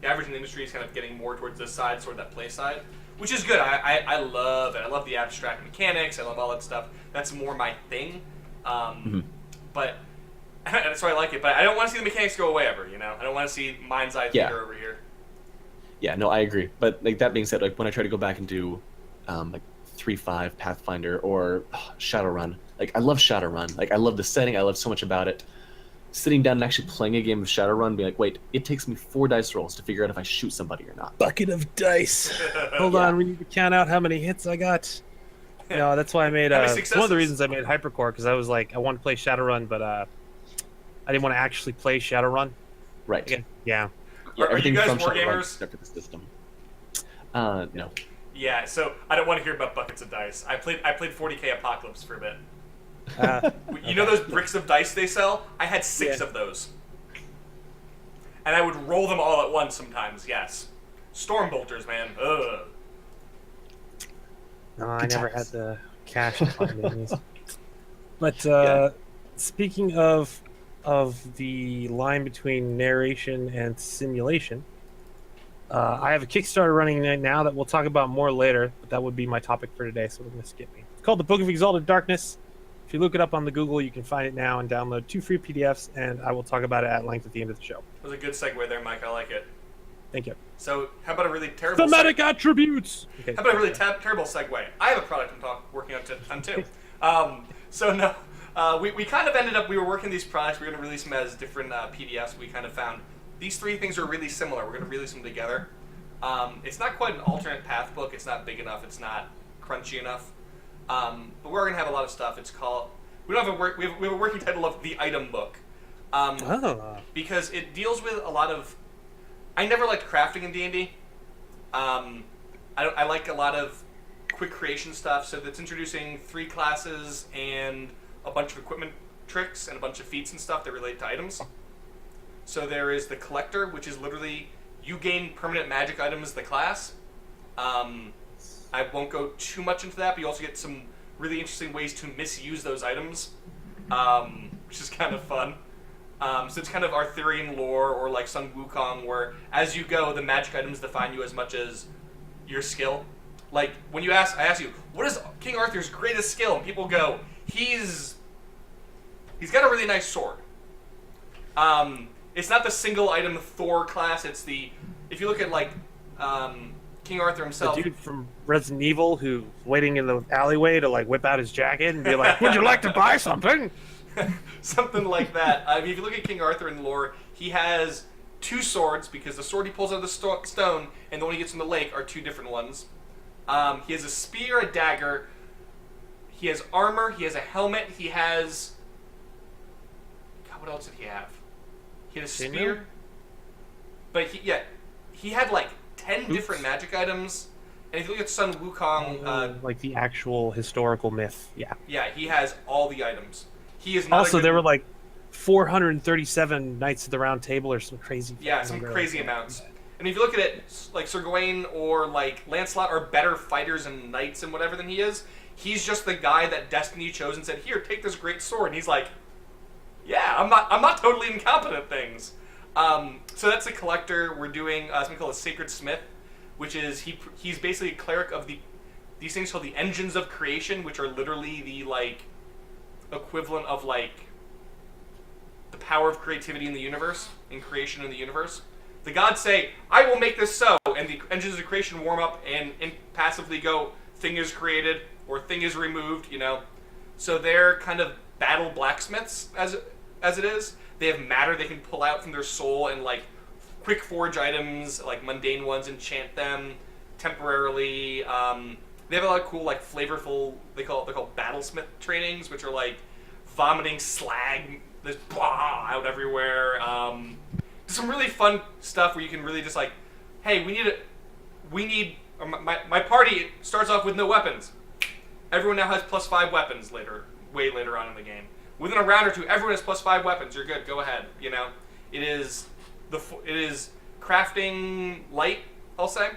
in the industry is kind of getting more towards this side, sort of that play side, which is good. I love it. I love the abstract mechanics. I love all that stuff. That's more my thing. But that's why I like it. But I don't want to see the mechanics go away ever. You know, I don't want to see mind's eye theater over here. Yeah, no, I agree. But like that being said, like when I try to go back and do like 3.5 Pathfinder or Shadowrun, like I love Shadowrun. Like I love the setting. I love so much about it. Sitting down and actually playing a game of Shadowrun, being like, wait, it takes me 4 dice rolls to figure out if I shoot somebody or not. Bucket of dice. Hold on, we need to count out how many hits I got. No, that's why I made one of the reasons I made Hypercore, because I was like, I wanted to play Shadowrun, but I didn't want to actually play Shadowrun. Right. Again, yeah. Are you guys wargamers? Except for the system. No. Yeah, so I don't want to hear about buckets of dice. I played 40k Apocalypse for a bit. You know those bricks of dice they sell? I had 6 of those. And I would roll them all at once sometimes, yes. Stormbolters, man. Ugh. No, I never had the cash to buy these. But speaking of the line between narration and simulation, I have a Kickstarter running right now that we'll talk about more later, but that would be my topic for today, so we're going to skip me. It's called The Book of Exalted Darkness. If you look it up on the Google, you can find it now and download 2 free PDFs, and I will talk about it at length at the end of the show. That was a good segue there, Mike. I like it. Thank you. So, how about a really terrible thematic attributes? Okay, how about a really terrible segue? I have a product I'm working on too. We kind of ended up, we were working these products, we were going to release them as different PDFs. We kind of found these 3 things are really similar. We're going to release them together. It's not quite an alternate path book. It's not big enough. It's not crunchy enough. But we're going to have a lot of stuff. It's called, we have a working title of The Item Book. Because it deals with a lot of, I never liked crafting in D&D. I like a lot of quick creation stuff, so that's introducing 3 classes and a bunch of equipment tricks and a bunch of feats and stuff that relate to items. So there is the Collector, which is literally you gain permanent magic items as the class. I won't go too much into that, but you also get some really interesting ways to misuse those items, which is kind of fun. So it's kind of Arthurian lore or like Sun Wukong, where as you go, the magic items define you as much as your skill. Like when I ask you, what is King Arthur's greatest skill? And people go, he's got a really nice sword. It's not the single item Thor class. It's if you look at like King Arthur himself. The dude from Resident Evil who's waiting in the alleyway to like whip out his jacket and be like, "Would you like to buy something?" Something like that. I mean, if you look at King Arthur in lore, he has 2 swords because the sword he pulls out of the stone and the one he gets from the lake are 2 different ones. He has a spear, a dagger. He has armor. He has a helmet. He has. God, what else did he have? He had a spear. But he had like 10 different magic items. And if you look at Sun Wukong, like the actual historical myth, yeah. Yeah, he has all the items. He is not also, there were like 437 Knights of the Round Table or some crazy. Yeah, some crazy amounts. And if you look at it, like Sir Gawain or like Lancelot are better fighters and knights and whatever than he is. He's just the guy that Destiny chose and said, "Here, take this great sword." And he's like, "Yeah, I'm not totally incompetent at things." So that's a collector. We're doing something called a Sacred Smith, which is he's basically a cleric of these things called the engines of creation, which are literally the like equivalent of like the power of creativity in the universe, in creation in the universe. The gods say, "I will make this so," and the engines of creation warm up and passively go, "Thing is created," or "Thing is removed," you know. So they're kind of battle blacksmiths as it is. They have matter they can pull out from their soul and like quick forge items, like mundane ones, enchant them temporarily. They have a lot of cool, like flavorful. They're called battlesmith trainings, which are like vomiting slag, there's blah out everywhere. Some really fun stuff where you can really just like, hey, we need. My party starts off with no weapons. Everyone now has +5 weapons way later on in the game. Within a round or two, everyone has +5 weapons. You're good. Go ahead. You know, it is crafting light, I'll say.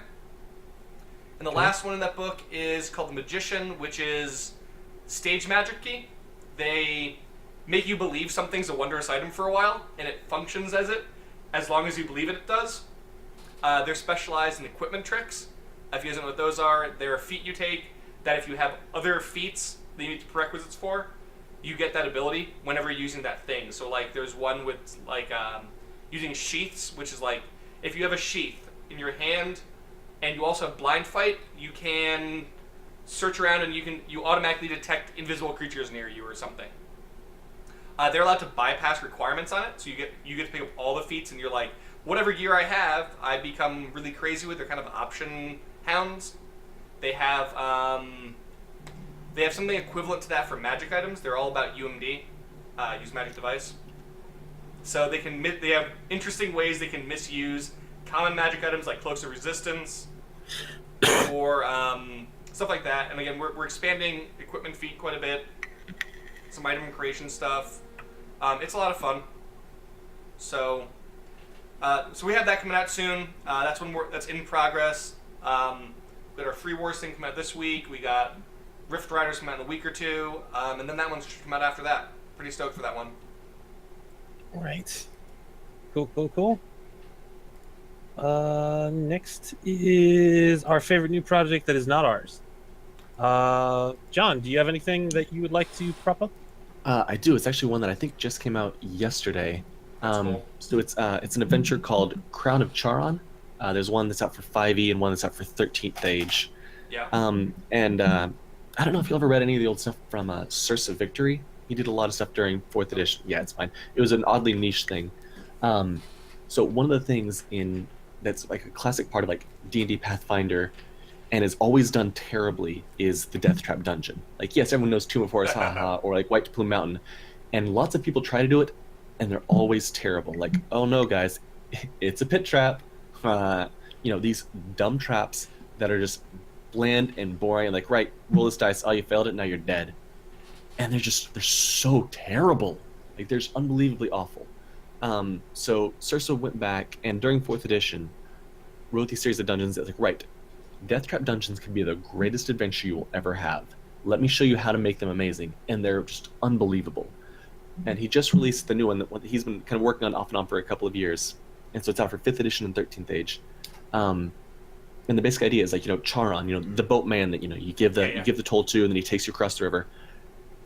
And the last one in that book is called The Magician, which is stage magic-y. They make you believe something's a wondrous item for a while, and it functions as long as you believe it does. They're specialized in equipment tricks. If you guys don't know what those are, they're a feat you take that if you have other feats that you need prerequisites for, you get that ability whenever you're using that thing. So like there's one with like using sheaths, which is like if you have a sheath in your hand and you also have blind fight, you can search around and you automatically detect invisible creatures near you or something. They're allowed to bypass requirements on it, so you get to pick up all the feats, and you're like, whatever gear I have, I become really crazy with. They're kind of option hounds. They have something equivalent to that for magic items. They're all about UMD, use magic device. So they have interesting ways they can misuse common magic items like cloaks of resistance, or stuff like that. And again, we're expanding equipment feat quite a bit. Some item creation stuff. It's a lot of fun. So we have that coming out soon. That's in progress. We got our Free Wars thing come out this week. We got Rift Riders come out in a week or two, and then that one's should come out after that. Pretty stoked for that one. All right. Cool. Next is our favorite new project that is not ours. John, do you have anything that you would like to prop up? I do. It's actually one that I think just came out yesterday. Cool. So it's an adventure called Crown of Charon. There's one that's out for 5e and one that's out for 13th Age. Yeah. I don't know if you ever read any of the old stuff from Source of Victory. He did a lot of stuff during 4th edition. Yeah, it's fine. It was an oddly niche thing. So one of the things that's like a classic part of like D&D Pathfinder, and is always done terribly, is the Death Trap dungeon. Like, yes, everyone knows Tomb of Horrors, haha, or like White Plume Mountain, and lots of people try to do it, and they're always terrible. Like, oh no, guys, it's a pit trap. These dumb traps that are just bland and boring. And like, right, roll this dice. Oh, you failed it. Now you're dead. And they're so terrible. Like, they're just unbelievably awful. So Cerso went back and during 4th edition wrote these series of dungeons that like, right, Death Trap dungeons can be the greatest adventure you will ever have. Let me show you how to make them amazing. And they're just unbelievable. And he just released the new one that he's been kind of working on off and on for a couple of years. And so it's out for 5th edition and 13th Age. And the basic idea is like, Charon, the boatman that, you give the toll to, and then he takes you across the river.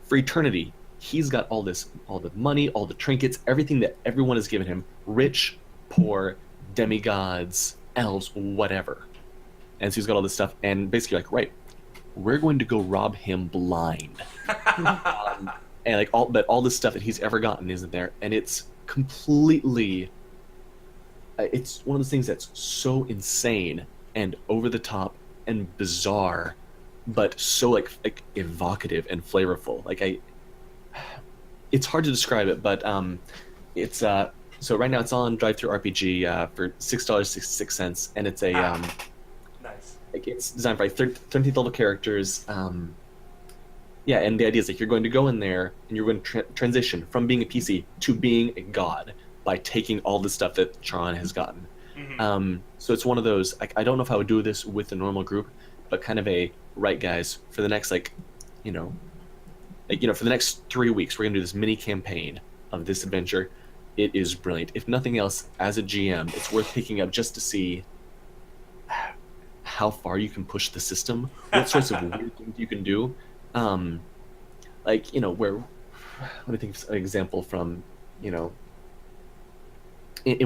for eternity, he's got all the money, all the trinkets, everything that everyone has given him, rich, poor, demigods, elves, whatever. And so he's got all this stuff, and basically like, right, we're going to go rob him blind. And like all this stuff that he's ever gotten isn't there, and it's completely, it's one of those things that's so insane and over the top and bizarre, but so like evocative and flavorful. Like it's hard to describe it, but it's so right now it's on DriveThru RPG for $6.66, and it's a nice. like it's designed for 13th level characters. Yeah, and the idea is that you're going to go in there and you're going to transition from being a PC to being a god by taking all the stuff that Charon has gotten. Mm-hmm. So it's one of those, I don't know if I would do this with a normal group, but kind of a, right guys, for the next for the next 3 weeks, we're going to do this mini campaign of this adventure. It is brilliant. If nothing else, as a GM, it's worth picking up just to see how far you can push the system, what sorts of weird things you can do. Where, let me think of an example from, in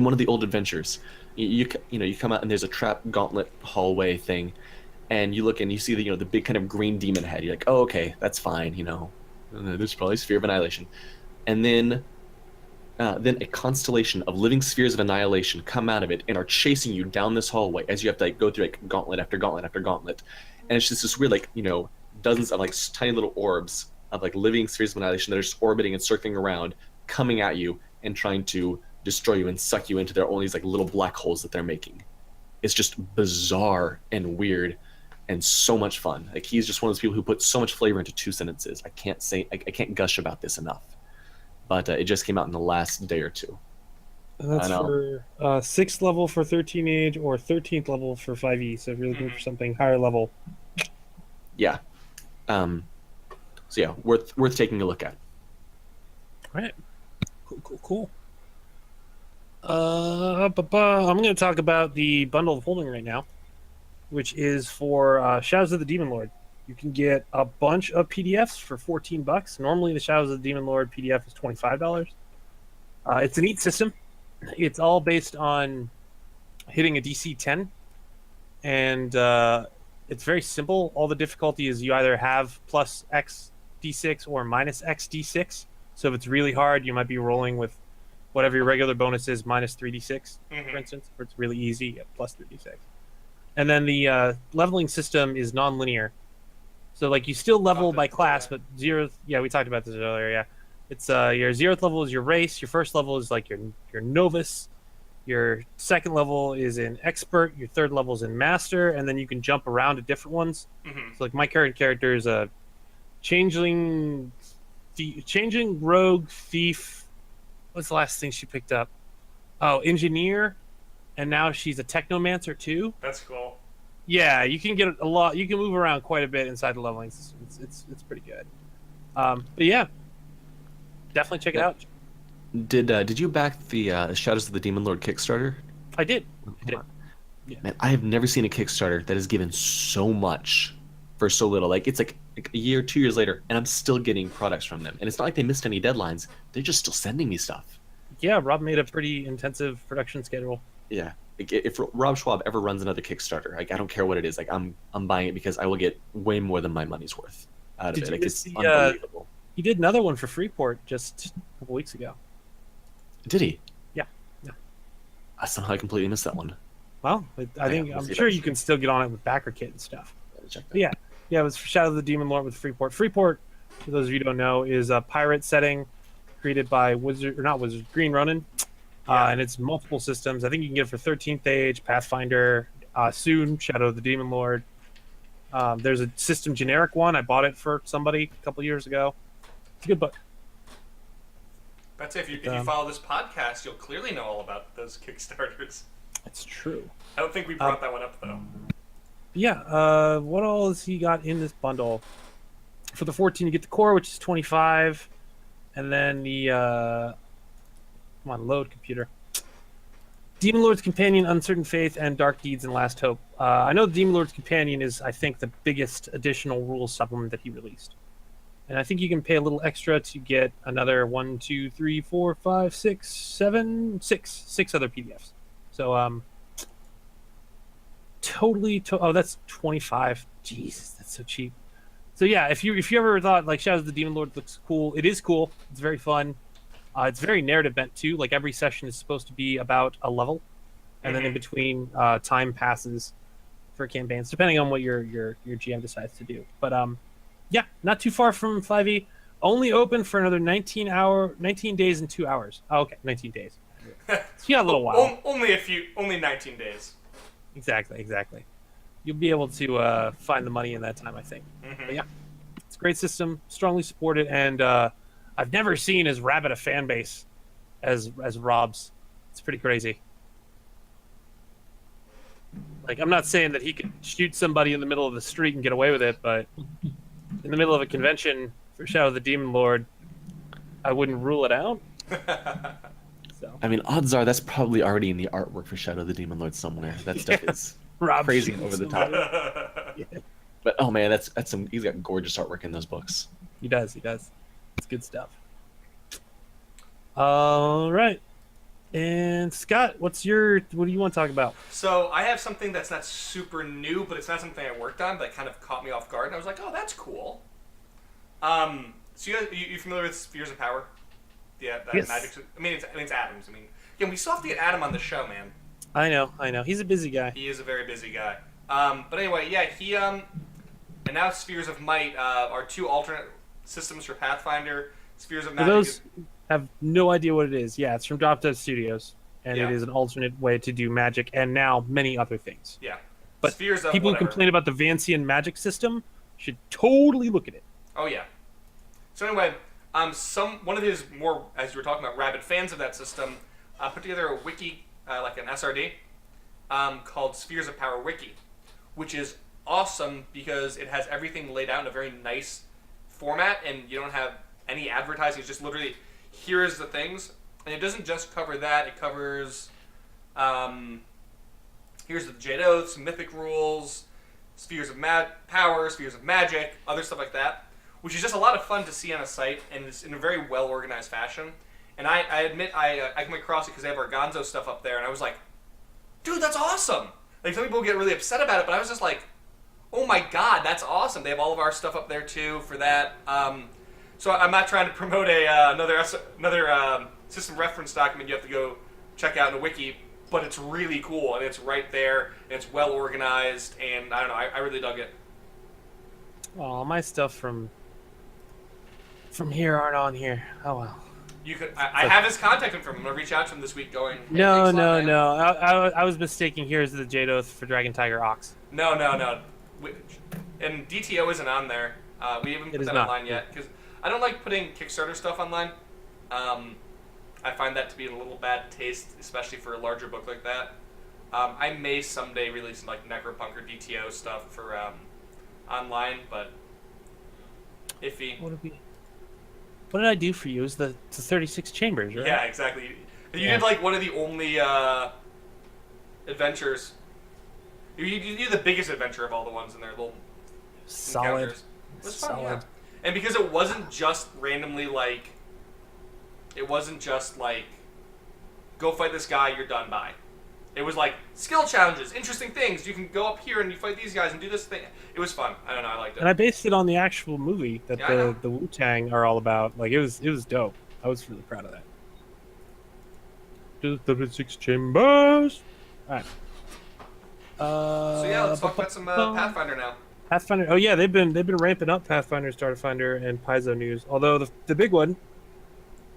one of the old adventures, you come out and there's a trap gauntlet hallway thing, and you look and you see the big kind of green demon head. You're like, oh, okay, that's fine, there's probably Sphere of Annihilation. And then a constellation of living spheres of annihilation come out of it and are chasing you down this hallway as you have to go through gauntlet after gauntlet after gauntlet. And it's just this weird dozens of tiny little orbs of living spheres of annihilation that are just orbiting and circling around, coming at you and trying to destroy you and suck you into their own these little black holes that they're making. It's just bizarre and weird and so much fun. He's just one of those people who put so much flavor into 2 sentences. I can't gush about this enough. But it just came out in the last day or two. That's for 6th level for 13 age or 13th level for 5e. So if you're looking for something higher level. Yeah. So yeah, worth taking a look at. All right. Cool. I'm going to talk about the bundle of holding right now, which is for Shadows of the Demon Lord. You can get a bunch of PDFs for $14. Normally, the Shadows of the Demon Lord PDF is $25. It's a neat system. It's all based on hitting a DC 10, and it's very simple. All the difficulty is you either have plus X D6 or minus X D6. So if it's really hard, you might be rolling with whatever your regular bonus is minus 3d6, for instance. Or it's really easy, you get plus 3d6. And then the leveling system is non-linear. So you still level by class, but zeroth. Yeah, we talked about this earlier. Yeah, it's your 0th level is your race. Your 1st level is your novice. Your 2nd level is in expert. Your 3rd level is in master, and then you can jump around to different ones. So my current character is a changeling rogue thief. What's the last thing she picked up? Oh, engineer, and now she's a technomancer too. That's cool. Yeah, you can get a lot. You can move around quite a bit inside the leveling system. It's pretty good. But yeah, definitely check it out. Did you back the Shadows of the Demon Lord Kickstarter? I did. Yeah. Man, I have never seen a Kickstarter that has given so much for so little. It's like a year, 2 years later, and I'm still getting products from them. And it's not like they missed any deadlines. They're just still sending me stuff. Yeah, Rob made a pretty intensive production schedule. Yeah. If Rob Schwab ever runs another Kickstarter, I don't care what it is. I'm buying it because I will get way more than my money's worth out of it. It's unbelievable. He did another one for Freeport just a couple weeks ago. Did he? Yeah. Somehow I completely missed that one. Well, I'm sure you can still get on it with backer kit and stuff. Check that. Yeah, it was for Shadow of the Demon Lord with Freeport. Freeport, for those of you who don't know, is a pirate setting created by Green Ronin. And it's multiple systems. I think you can get it for 13th Age, Pathfinder, soon Shadow of the Demon Lord. There's a system generic one. I bought it for somebody a couple years ago. It's a good book. But if you follow this podcast, you'll clearly know all about those Kickstarters. That's true. I don't think we brought that one up, though. Yeah, what all has he got in this bundle? For the 14, you get the core, which is 25, and then the come on, load computer. Demon Lord's Companion, Uncertain Faith, and Dark Deeds and Last Hope. I know the Demon Lord's Companion is, I think, the biggest additional rules supplement that he released, and I think you can pay a little extra to get another 1, 2, 3, 4, 5, 6, 7, 6 other PDFs. So oh, that's 25. Jesus, that's so cheap. So yeah, if you ever thought like Shadows of the Demon Lord looks cool, it is cool. It's very fun. It's very narrative bent too. Like every session is supposed to be about a level, and then in between, time passes for campaigns, depending on what your GM decides to do. But yeah, not too far from 5e. Only open for another 19 days and 2 hours. Oh, okay, 19 days. So you got a little while. Only 19 days. Exactly. You'll be able to find the money in that time, I think. But yeah, it's a great system, strongly supported, and I've never seen as rabid a fan base as Rob's. It's pretty crazy. Like, I'm not saying that he could shoot somebody in the middle of the street and get away with it, but in the middle of a convention for Shadow of the Demon Lord, I wouldn't rule it out. So. I mean, odds are that's probably already in the artwork for Shadow of the Demon Lord somewhere. That stuff is Rob crazy and over the top. Yeah. But oh man, that's some. He's got gorgeous artwork in those books. He does. It's good stuff. All right. And Scott, what do you want to talk about? So I have something that's not super new, but it's not something I worked on, but it kind of caught me off guard, and I was like, oh, that's cool. So you familiar with Spheres of Power? Yeah, that yes. magic. I mean, it's atoms. I mean, yeah, we still have to get Adam on the show, man. I know. He's a busy guy. He is a very busy guy. But anyway, yeah, he and now Spheres of Might are two alternate systems for Pathfinder. Spheres of Magic. For those have no idea what it is, yeah, it's from Drop Dead Studios, and Yeah. it is an alternate way to do magic, and now many other things. Yeah. But Spheres of people who whatever. complain about the Vancian magic system should totally look at it. Oh yeah. So anyway, one of his more, as you were talking about, rabid fans of that system, put together a wiki, like an SRD, called Spheres of Power Wiki, which is awesome because it has everything laid out in a very nice format, and you don't have any advertising. It's just literally, here's the things, and it doesn't just cover that. It covers, here's the Jade Oaths, mythic rules, spheres of power, spheres of magic, other stuff like that, which is just a lot of fun to see on a site, and it's in a very well organized fashion. And I admit I came across it because they have our Gonzo stuff up there, and I was like, dude, that's awesome. Like, some people get really upset about it, but I was just like, oh my god, that's awesome. They have all of our stuff up there too for that. So I'm not trying to promote another system reference document you have to go check out in the wiki, but it's really cool, and it's right there, and it's well organized, and I don't know, I really dug it. Oh, my stuff from here aren't on here. Oh well. You could. I have his contact info. I'm gonna reach out to him this week. Going. Hey, No. thanks a lot, man." I was mistaking. Here's the Jade Oath for Dragon Tiger Ox. No. And DTO isn't on there. We haven't put is that not. online yet because I don't like putting Kickstarter stuff online. I find that to be a little bad taste, especially for a larger book like that. I may someday release like Necropunk or DTO stuff for online, but iffy. What did I do for you? It was the 36 chambers, right? Yeah, exactly. You did like one of the only adventures. You did the biggest adventure of all the ones in there. Little Solid. encounters. It was fun, Solid. yeah. And because it wasn't just randomly like, it wasn't just like, go fight this guy, you're done, bye. It was like skill challenges, interesting things. You can go up here and you fight these guys and do this thing. It was fun. I don't know. I liked it. And I based it on the actual movie that Yeah, I know. the Wu-Tang are all about. Like, it was dope. I was really proud of that. The 36 chambers. All right. So yeah, let's talk about some Pathfinder now. Pathfinder. Oh yeah, they've been ramping up Pathfinder, Starfinder, and Paizo news. Although the big one.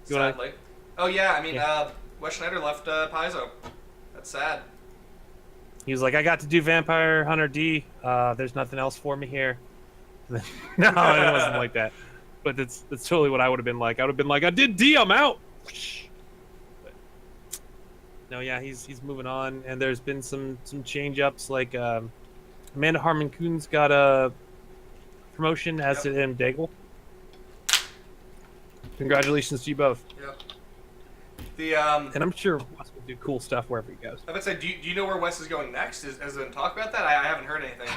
You wanna- Sadly. Oh yeah, I mean, Wes Schneider left Paizo. That's sad. He was like, I got to do Vampire Hunter D. There's nothing else for me here. No, it wasn't like that. But that's totally what I would have been like. I would have been like, I did D, I'm out. But, no, yeah, he's moving on, and there's been some change ups. Like Amanda Harmon Coon's got a promotion, as did M. Daigle. Congratulations to you both. Yep. The And I'm sure do cool stuff wherever he goes. I would say, do you know where Wes is going next? Has there been talk about that? I haven't heard anything.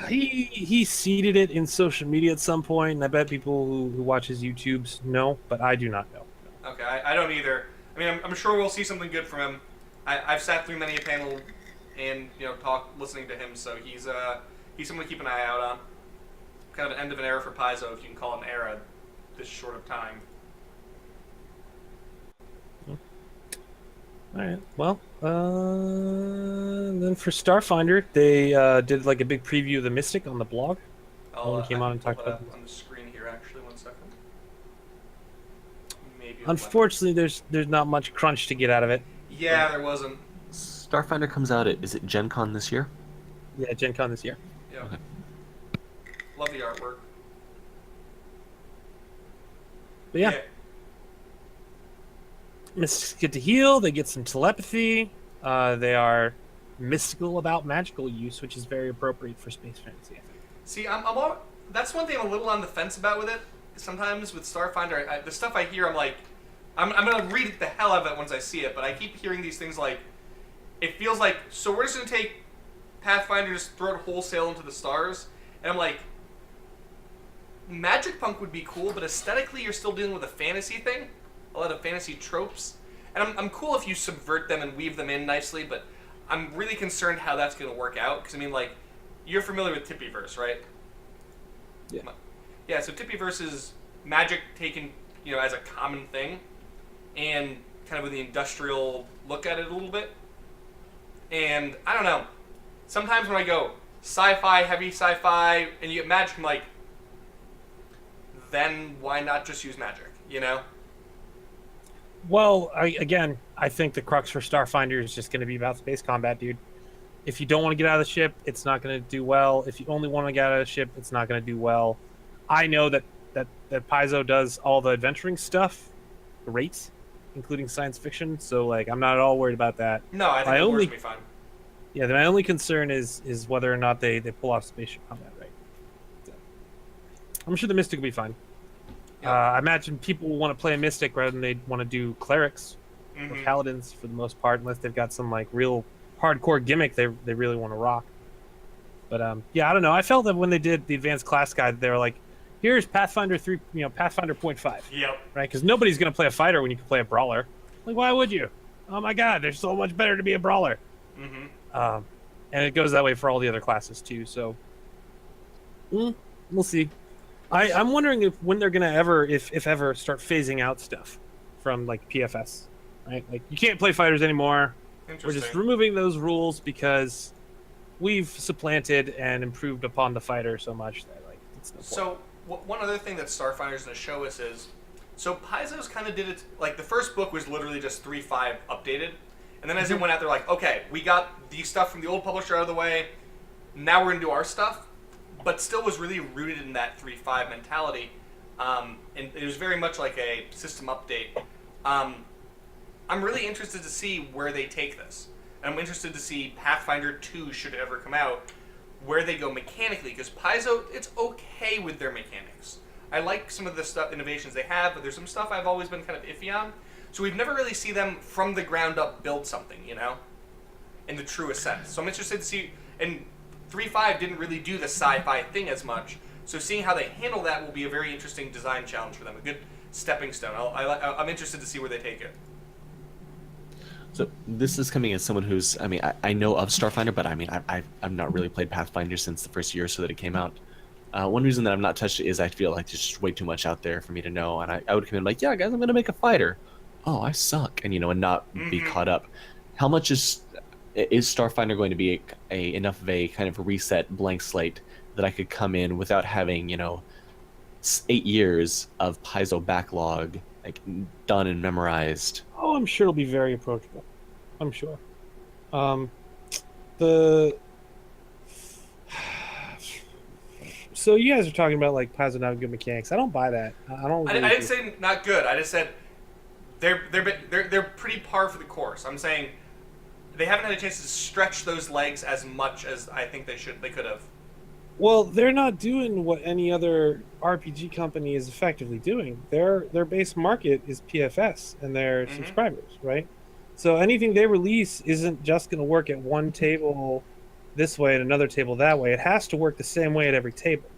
He seeded it in social media at some point, and I bet people who watch his YouTubes know, but I do not know. Okay, I don't either. I mean, I'm sure we'll see something good from him. I've sat through many a panel and listening to him, so he's someone to keep an eye out on. Kind of an end of an era for Paizo, if you can call it an era, this short of time. All right. Well, then for Starfinder, they did like a big preview of the Mystic on the blog. Came on and talked about it on the screen here. Actually, 1 second. Maybe. Unfortunately, there's not much crunch to get out of it. Yeah, there wasn't. Starfinder comes out at, is it Gen Con this year? Yeah, Gen Con this year. Yeah. Okay. Love the artwork. But yeah. Mystics get to heal. They get some telepathy. They are mystical about magical use, which is very appropriate for space fantasy, I think. See, that's one thing I'm a little on the fence about with it. Sometimes with Starfinder, the stuff I hear, I'm like, I'm gonna read the hell out of it once I see it. But I keep hearing these things like, it feels like, so we're just gonna take Pathfinder, just throw it wholesale into the stars, and I'm like, Magic Punk would be cool, but aesthetically you're still dealing with a fantasy thing, a lot of fantasy tropes, and I'm cool if you subvert them and weave them in nicely, but I'm really concerned how that's going to work out, because I mean, like, you're familiar with Tippyverse, right? Yeah. Yeah, so Tippyverse is magic taken, as a common thing, and kind of with the industrial look at it a little bit, and I don't know, sometimes when I go sci-fi, heavy sci-fi, and you get magic, I'm like, then why not just use magic, Well, I think the crux for Starfinder is just going to be about space combat, dude. If you don't want to get out of the ship, it's not going to do well. If you only want to get out of the ship, it's not going to do well. I know that Paizo does all the adventuring stuff great, including science fiction, so like I'm not at all worried about that. No, I think the war's going to be fine. Yeah, my only concern is whether or not they pull off spaceship combat right. So, I'm sure the Mystic will be fine. Yeah. I imagine people will want to play a Mystic rather than they want to do clerics or paladins for the most part, unless they've got some like real hardcore gimmick they really want to rock. But yeah, I don't know. I felt that when they did the advanced class guide, they were like, "Here's Pathfinder 3, Pathfinder 0.5." Yep. Right? Because nobody's gonna play a fighter when you can play a brawler. Like, why would you? Oh my God, they're so much better to be a brawler. And it goes that way for all the other classes too. So we'll see. I'm wondering when they're gonna ever, if ever, start phasing out stuff from like PFS, right? Like you can't play fighters anymore. We're just removing those rules because we've supplanted and improved upon the fighter so much that like it's no point. So one other thing that Starfinder's gonna show us is, so Paizo's kind of did it like the first book was literally just 3.5 updated, and then as it went out, they're like, okay, we got the stuff from the old publisher out of the way. Now we're gonna do our stuff. But still was really rooted in that 3.5 mentality, and it was very much like a system update. I'm really interested to see where they take this. And I'm interested to see Pathfinder 2, should it ever come out, where they go mechanically, because Paizo, it's okay with their mechanics. I like some of the stuff, innovations they have, but there's some stuff I've always been kind of iffy on. So we've never really seen them from the ground up build something, in the truest sense. So I'm interested to see, and 3.5 didn't really do the sci-fi thing as much, so seeing how they handle that will be a very interesting design challenge for them, a good stepping stone. I'm interested to see where they take it. So this is coming as someone who's, I know of Starfinder, but I've not really played Pathfinder since the first year or so that it came out. One reason that I've not touched it is I feel like there's just way too much out there for me to know, and I would come in like, yeah, guys, I'm going to make a fighter. Oh, I suck, and not be caught up. How much is Starfinder going to be enough of a kind of reset blank slate that I could come in without having 8 years of Paizo backlog like done and memorized? Oh, I'm sure it'll be very approachable. I'm sure. So you guys are talking about like Paizo not good mechanics. I don't buy that. I don't. I didn't say not good. I just said they're pretty par for the course. I'm saying they haven't had a chance to stretch those legs as much as I think they could have. Well, they're not doing what any other RPG company is effectively doing. Their base market is PFS and their subscribers, right? So anything they release isn't just going to work at one table this way and another table that way. It has to work the same way at every table,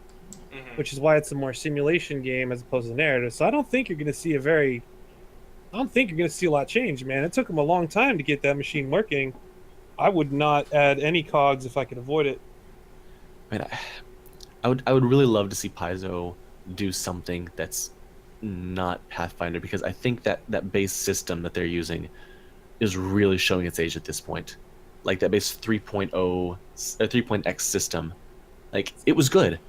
which is why it's a more simulation game as opposed to narrative. So I don't think you're going to see a lot change, man. It took them a long time to get that machine working. I would not add any cogs if I could avoid it. Man, I would really love to see Paizo do something that's not Pathfinder, because I think that base system that they're using is really showing its age at this point. Like that base 3.0 or 3.x system, like it was good.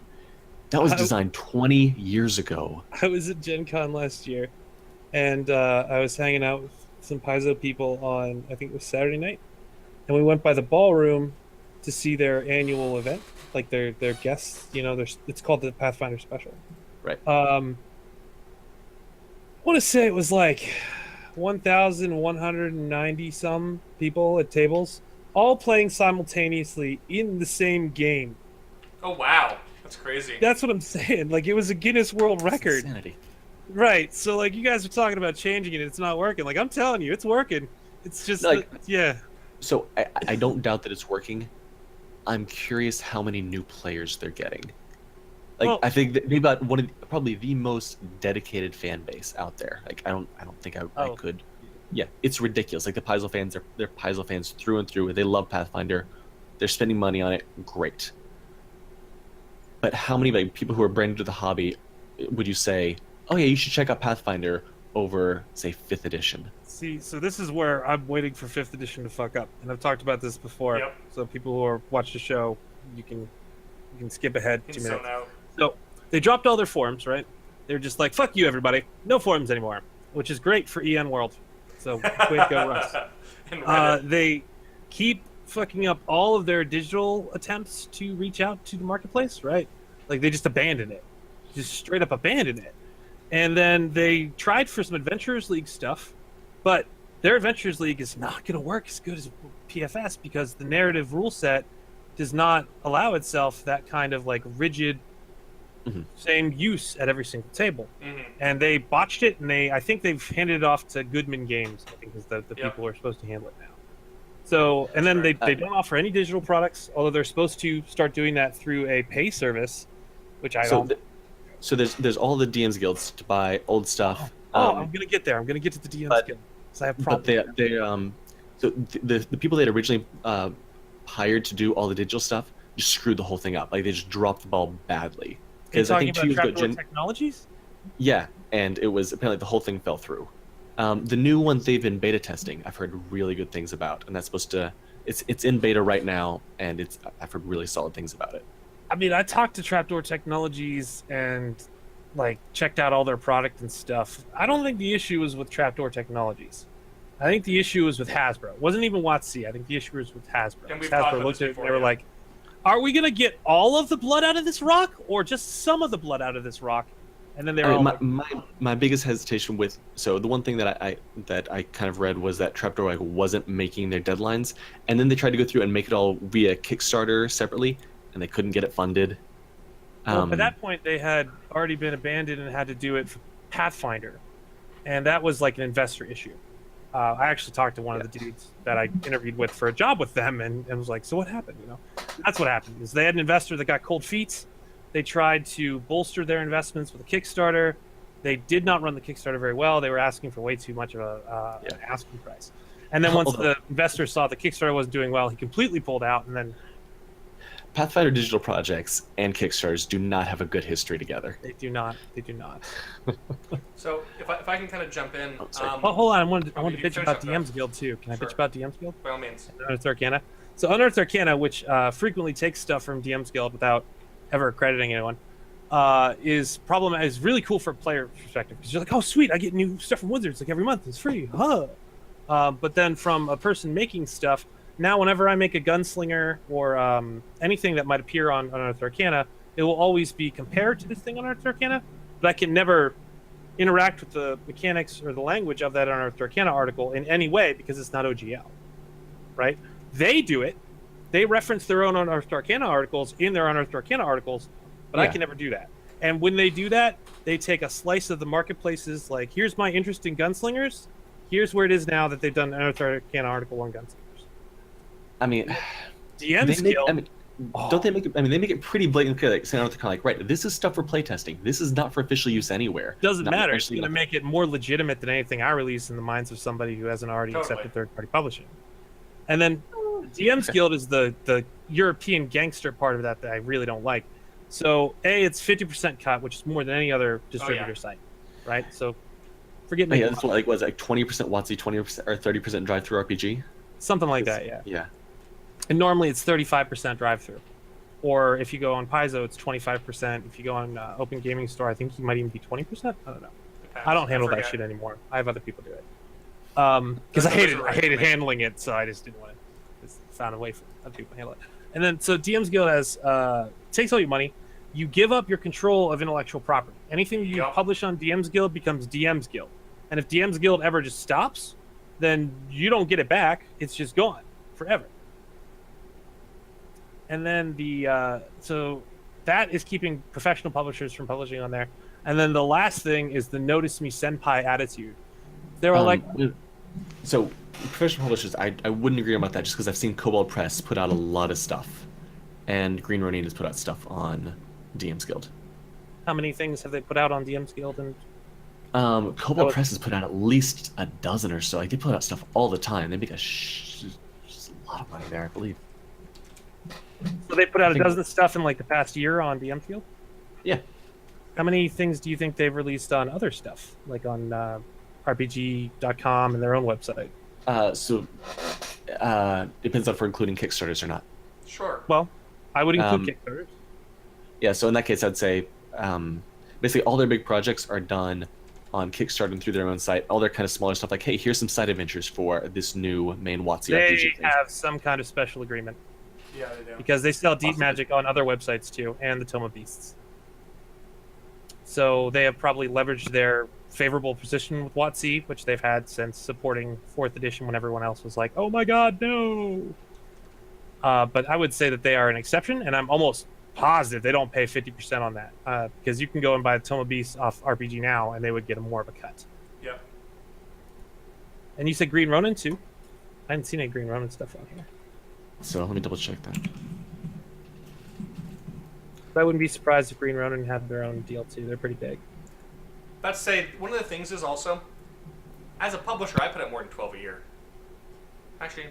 That was designed 20 years ago. I was at Gen Con last year, and I was hanging out with some Paizo people on, I think it was Saturday night, and we went by the ballroom to see their annual event, like their guests. You know, it's called the Pathfinder Special. Right. I want to say it was like 1,190 some people at tables, all playing simultaneously in the same game. Oh wow, that's crazy. That's what I'm saying. Like, it was a Guinness World Record. Insanity. Right. So like, you guys are talking about changing it, it's not working. Like, I'm telling you, it's working. It's just like, yeah. So I don't doubt that it's working. I'm curious how many new players they're getting. Like, Well, I think they've got probably the most dedicated fan base out there. Like, I don't think I could. Yeah, it's ridiculous. Like, the Paizo fans, they're Paizo fans through and through. They love Pathfinder. They're spending money on it. Great. But how many like people who are brand new to the hobby would you say, oh yeah, you should check out Pathfinder over, say, 5th edition? see, so this is where I'm waiting for 5th edition to fuck up, and I've talked about this before. Yep. So people who are watch the show, you can skip ahead 2 minutes. Out. So they dropped all their forums, right? They're just like, fuck you, everybody. No forums anymore, which is great for EN World. So way to go, Russ. They keep fucking up all of their digital attempts to reach out to the marketplace, right? Like, they just abandon it. Just straight up abandon it. And then they tried for some Adventurers League stuff, but their Adventurers League is not going to work as good as PFS because the narrative rule set does not allow itself that kind of like rigid same use at every single table. And they botched it, and I think they've handed it off to Goodman Games, I think is the people who are supposed to handle it now. So, and then they don't offer any digital products, although they're supposed to start doing that through a pay service, which I don't. So there's all the DMs guilds to buy old stuff. I'm gonna get there. I'm gonna get to the DMs guild because I have problems. But the people they had originally hired to do all the digital stuff just screwed the whole thing up. Like, they just dropped the ball badly. You're talking about Trapdoor Technologies? Yeah, and it was apparently the whole thing fell through. The new one they've been beta testing, I've heard really good things about, and that's supposed to. It's in beta right now, and I've heard really solid things about it. I mean, I talked to Trapdoor Technologies and like checked out all their product and stuff. I don't think the issue was with Trapdoor Technologies. I think the issue was with Hasbro. It wasn't even WotC. I think the issue was with Hasbro. And we've Hasbro looked at it and they were like, "Are we gonna get all of the blood out of this rock, or just some of the blood out of this rock?" And then they were my biggest hesitation with the one thing that I kind of read was that Trapdoor wasn't making their deadlines, and then they tried to go through and make it all via Kickstarter separately, and they couldn't get it funded. Well, by that point, they had already been abandoned and had to do it for Pathfinder, and that was like an investor issue. I actually talked to one of the dudes that I interviewed with for a job with them, and was like, "So what happened?" You know, that's what happened. Is they had an investor that got cold feet. They tried to bolster their investments with a Kickstarter. They did not run the Kickstarter very well. They were asking for way too much of an asking price. And then once the investor saw the Kickstarter wasn't doing well, he completely pulled out. And then Pathfinder digital projects and Kickstarters do not have a good history together. They do not. They do not. So if I can kind of jump in. Hold on. I wanted to bitch about DM's Guild too. Can I bitch about DM's Guild? By all means. Unearthed Arcana. So Unearthed Arcana, which frequently takes stuff from DM's Guild without ever accrediting anyone, is really cool from a player perspective, because you're like, oh sweet, I get new stuff from Wizards like every month, it's free. But then from a person making stuff, now whenever I make a gunslinger or anything that might appear on Unearthed Arcana, it will always be compared to this thing on Unearthed Arcana, but I can never interact with the mechanics or the language of that Unearthed Arcana article in any way because it's not OGL, right? They do it. They reference their own Unearthed Arcana articles in their Unearthed Arcana articles, but I can never do that. And when they do that, they take a slice of the marketplaces, like, here's my interest in gunslingers, Here's where it is now that they've done an Earth Arcana article on Gunslinger. I mean, DM's they make, Guild. I mean, don't they make it? I mean, they make it pretty blatant clear. Like, saying kind of like, right, this is stuff for playtesting. This is not for official use anywhere. Doesn't Not matter. It's actually going to nothing. make it more legitimate than anything I release in the minds of somebody who hasn't already Totally. accepted third-party publishing. And then DM's Guild is the European gangster part of that I really don't like. So, it's 50% cut, which is more than any other distributor site, right? So, forget Oh, me. yeah, that's what, like, was it, like 20% WotC, 20% or 30% drive-through RPG. Something like that, yeah. Yeah. And normally it's 35% drive-through. Or if you go on Paizo, it's 25%. If you go on Open Gaming Store, I think you might even be 20%. I don't know. I don't handle that forget. shit anymore. I have other people do it. Because I Those are hated right for me. handling it, so I just didn't want to. Just found a way for other people to handle it. And then, so DM's Guild has takes all your money. You give up your control of intellectual property. Anything you Yep. publish on DM's Guild becomes DM's Guild. And if DM's Guild ever just stops, then you don't get it back. It's just gone forever. And then so that is keeping professional publishers from publishing on there. And then the last thing is the notice me senpai attitude. They were like, so professional publishers, I wouldn't agree about that just because I've seen Cobalt Press put out a lot of stuff, and Green Ronin has put out stuff on DM's Guild. how many things have they put out on DM's Guild? And Cobalt Press has put out at least a dozen or so. Like, they put out stuff all the time. They make just a lot of money there, I believe. so they put out a think- dozen stuff in like the past year on DM's Guild. Yeah. How many things do you think they've released on other stuff, like on RPG.com and their own website? Depends on if we're including Kickstarters or not. Sure. Well, I would include Kickstarters. Yeah, so in that case, I'd say basically all their big projects are done on Kickstarter and through their own site. All their kind of smaller stuff, like, hey, here's some side adventures for this new main WotC They RPG thing. have some kind of special agreement Yeah, they do. because they sell Deep Awesome. Magic on other websites too, and the Tome of Beasts. So they have probably leveraged their favorable position with WotC, which they've had since supporting 4th edition when everyone else was like, oh my god, no! But I would say that they are an exception, and I'm almost positive they don't pay 50% on that. Because you can go and buy the Tome of Beasts off RPG Now, and they would get more of a cut. Yep. And you said Green Ronin too? I haven't seen any Green Ronin stuff on here. So let me double check that. But I wouldn't be surprised if Green Ronin had their own deal too. They're pretty big. About to say, one of the things is also, as a publisher, I put out more than 12 a year. Actually,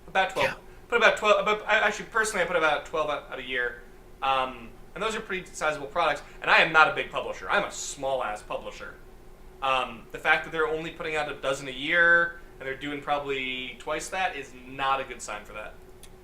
about 12. Yeah. Put about 12. Actually, personally, I put about 12 out a year. And those are pretty sizable products. And I am not a big publisher. I'm a small-ass publisher. The fact that they're only putting out a dozen a year, and they're doing probably twice that, is not a good sign for that.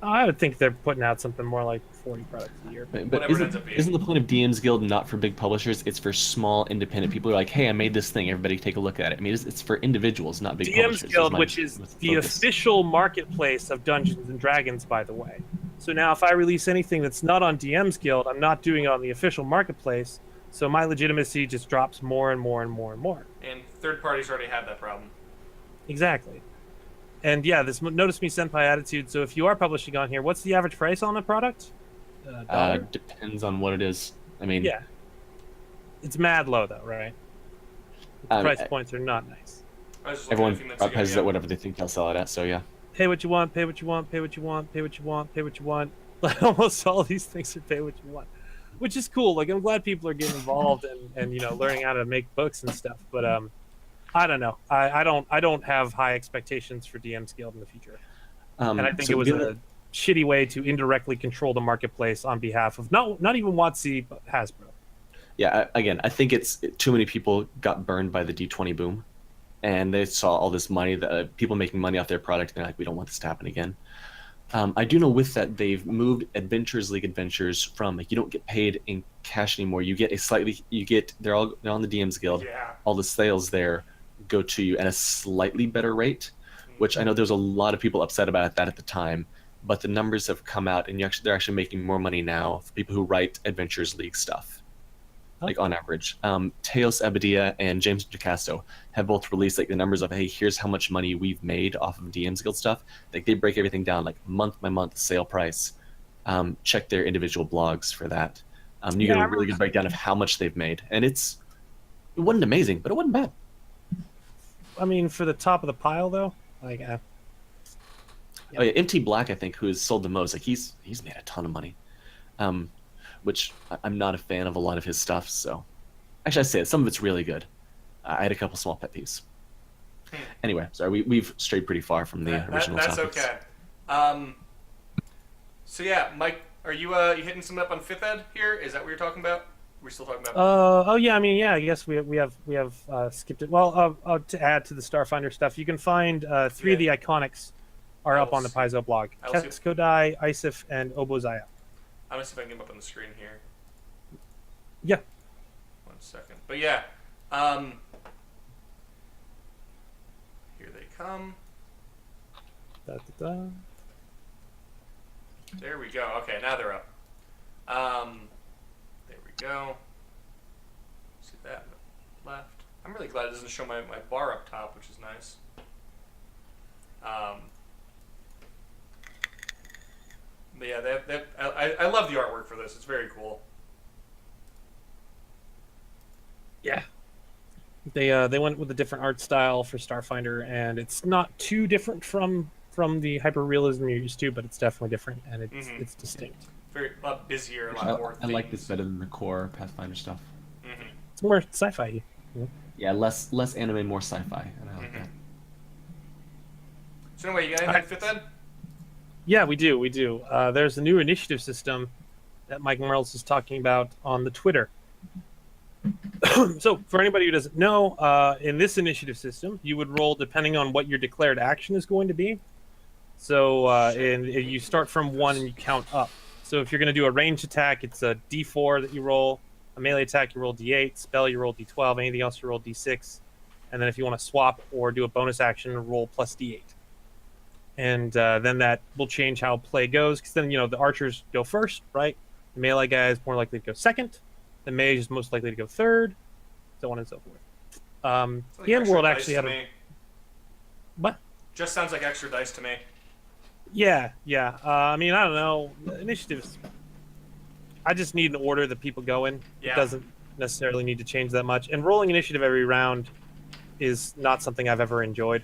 I would think they're putting out something more like 40 products a year. But Whatever it ends up being. isn't the point of DM's Guild not for big publishers? It's for small, independent people who are like, hey, I made this thing. Everybody take a look at it. I mean, it's for individuals, not big DM's publishers. Guild, my- which is was the focus. official marketplace of Dungeons and Dragons, by the way. So now if I release anything that's not on DM's Guild, I'm not doing it on the official marketplace. So my legitimacy just drops more and more and more and more. And third parties already have that problem. Exactly. And yeah, this notice me senpai attitude. So if you are publishing on here, what's the average price on the product? $1? Depends on what it is. I mean, Yeah. It's mad low though, right? The Um, price points are not nice. I was just looking everyone at a few minutes ago, prices yeah. at whatever they think they'll sell it at. So yeah. Pay what you want, pay what you want, pay what you want, pay what you want, pay what you want. Like almost all these things are pay what you want. Which is cool. Like I'm glad people are getting involved and learning how to make books and stuff. But I don't know. I don't have high expectations for DM's Guild in the future. And I think so it was given a shitty way to indirectly control the marketplace on behalf of not even WotC but Hasbro. Yeah, again, I think too many people got burned by the D20 boom, and they saw all this money, that people making money off their product, and they're like, we don't want this to happen again. I do know with that they've moved Adventures League adventures from like you don't get paid in cash anymore. You get they're on the DM's Guild. Yeah. All the sales there go to you at a slightly better rate, which I know there's a lot of people upset about that at the time. But the numbers have come out, and they're actually making more money now for people who write Adventures League stuff. Like on average, Teos Abadia and James DeCasto have both released like the numbers of, hey, here's how much money we've made off of DM's Guild stuff. Like they break everything down like month by month sale price. Check their individual blogs for that. You get a really good breakdown of how much they've made, and it wasn't amazing, but it wasn't bad. I mean, for the top of the pile though, like, Oh yeah, MT Black, I think, who has sold the most. Like he's made a ton of money, which I'm not a fan of a lot of his stuff. So, actually, I say it. Some of it's really good. I had a couple small pet peeves. Anyway, sorry, we've strayed pretty far from the original that's topics. okay. So yeah, Mike, are you hitting something up on Fifth Ed here? Is that what you're talking about? We're still talking about. oh yeah, I mean, yeah, I guess we have skipped it. Well, to add to the Starfinder stuff, you can find three of the iconics are up on the Paizo blog: Keskodai, Isif, and Obozaya. I'm gonna see if I can get them up on the screen here. Yeah. 1 second. But yeah, here they come. Da, da, da. There we go. Okay, now they're up. There we go. See that left. I'm really glad it doesn't show my bar up top, which is nice. But yeah, I love the artwork for this. It's very cool. Yeah. They went with a different art style for Starfinder, and it's not too different from the hyper realism you're used to, but it's definitely different, and it's distinct. Very a lot busier, a lot more. I like this better than the core Pathfinder stuff. Mm-hmm. It's more sci-fi. Yeah, less anime, more sci-fi, and I like that. So anyway, you got anything Fifth Ed? Yeah, we do. There's a new initiative system that Mike Mearls is talking about on the Twitter. So, for anybody who doesn't know, in this initiative system, you would roll depending on what your declared action is going to be. So, and you start from 1 and you count up. So, if you're going to do a ranged attack, it's a D4 that you roll. A melee attack, you roll D8. Spell, you roll D12. Anything else, you roll D6. And then if you want to swap or do a bonus action, roll plus D8. And then that will change how play goes, because then, the archers go first, right? The melee guy is more likely to go second. The mage is most likely to go third, so on and so forth. Like the end extra world dice actually to had me. What? Just sounds like extra dice to me. Yeah. I mean, I don't know. Initiatives. I just need an order that people go in. Yeah. It doesn't necessarily need to change that much. And rolling initiative every round is not something I've ever enjoyed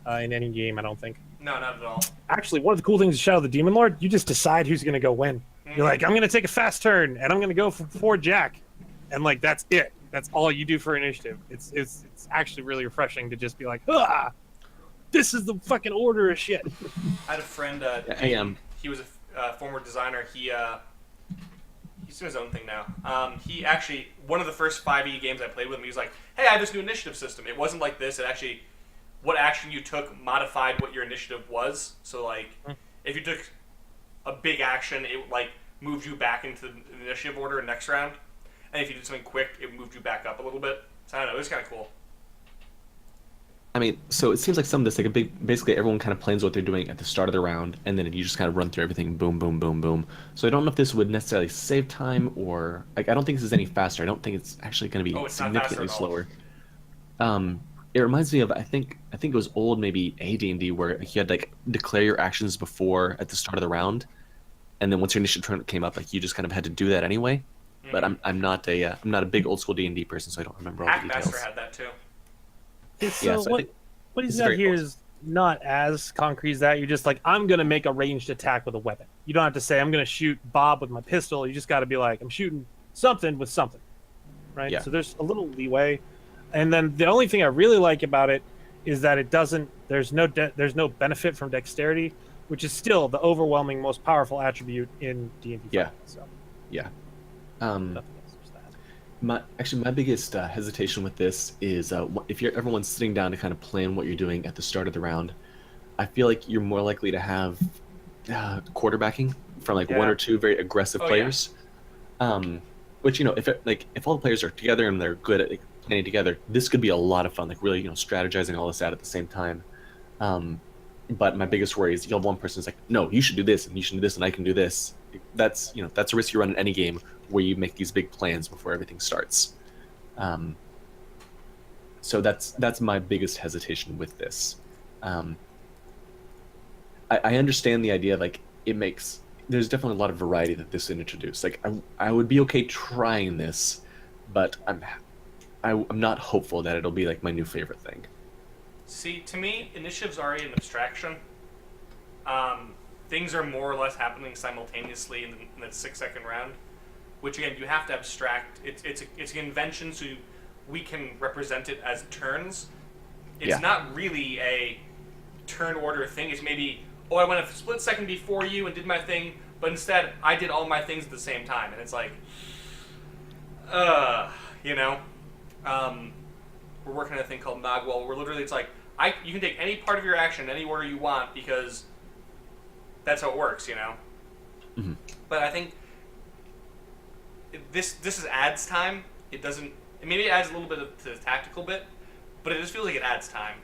in any game, I don't think. No, not at all. Actually, one of the cool things of Shadow of the Demon Lord, you just decide who's going to go win. You're like, I'm going to take a fast turn, and I'm going to go for Jack. And, like, that's it. That's all you do for initiative. It's actually really refreshing to just be like, this is the fucking order of shit. I had a friend, he was a former designer. He's doing his own thing now. He actually, one of the first 5e games I played with him, he was like, hey, I have this new initiative system. It wasn't like this. It actually, what action you took modified what your initiative was. So, like, if you took a big action, it, like, moved you back into the initiative order next round. And if you did something quick, it moved you back up a little bit. So, I don't know. It was kind of cool. I mean, so it seems like some of this, like basically everyone kind of plans what they're doing at the start of the round, and then you just kind of run through everything, boom, boom, boom, boom. So I don't know if this would necessarily save time, or like I don't think this is any faster. I don't think it's actually going to be significantly slower. It reminds me of I think it was old maybe AD&D where you had like declare your actions before at the start of the round, and then once your initiative turn came up, like you just kind of had to do that anyway. But I'm not a big old school D&D person, so I don't remember all the details. Hackmaster had that too. So what he's got here is not as concrete as that. You're just like, I'm going to make a ranged attack with a weapon. You don't have to say, I'm going to shoot Bob with my pistol. You just got to be like, I'm shooting something with something. Right? Yeah. So there's a little leeway. And then the only thing I really like about it is that it doesn't, there's no benefit from dexterity, which is still the overwhelming most powerful attribute in D&D. Yeah. So. Yeah. Nothing else. My biggest hesitation with this is if everyone's sitting down to kind of plan what you're doing at the start of the round, I feel like you're more likely to have quarterbacking from like one or two very aggressive players. Which if all the players are together and they're good at planning together, this could be a lot of fun. Like really strategizing all this out at the same time. But my biggest worry is you have one person who's like, no, you should do this and you should do this and I can do this. That's a risk you run in any game where you make these big plans before everything starts. So that's my biggest hesitation with this. I understand the idea, like there's definitely a lot of variety that this introduced. Like I would be okay trying this, but I'm not hopeful that it'll be like my new favorite thing. See, to me, initiative's already an abstraction. Things are more or less happening simultaneously in the 6-second round, which again you have to abstract. It's an invention, so we can represent it as turns. It's not really a turn order thing. It's maybe, I went a split second before you and did my thing, but instead I did all my things at the same time, and it's like, you know, we're working on a thing called Magwell, where literally it's like you can take any part of your action in any order you want because that's how it works, you know. Mm-hmm. But I think this is adds time. It doesn't. Maybe it adds a little bit to the tactical bit, but it just feels like it adds time.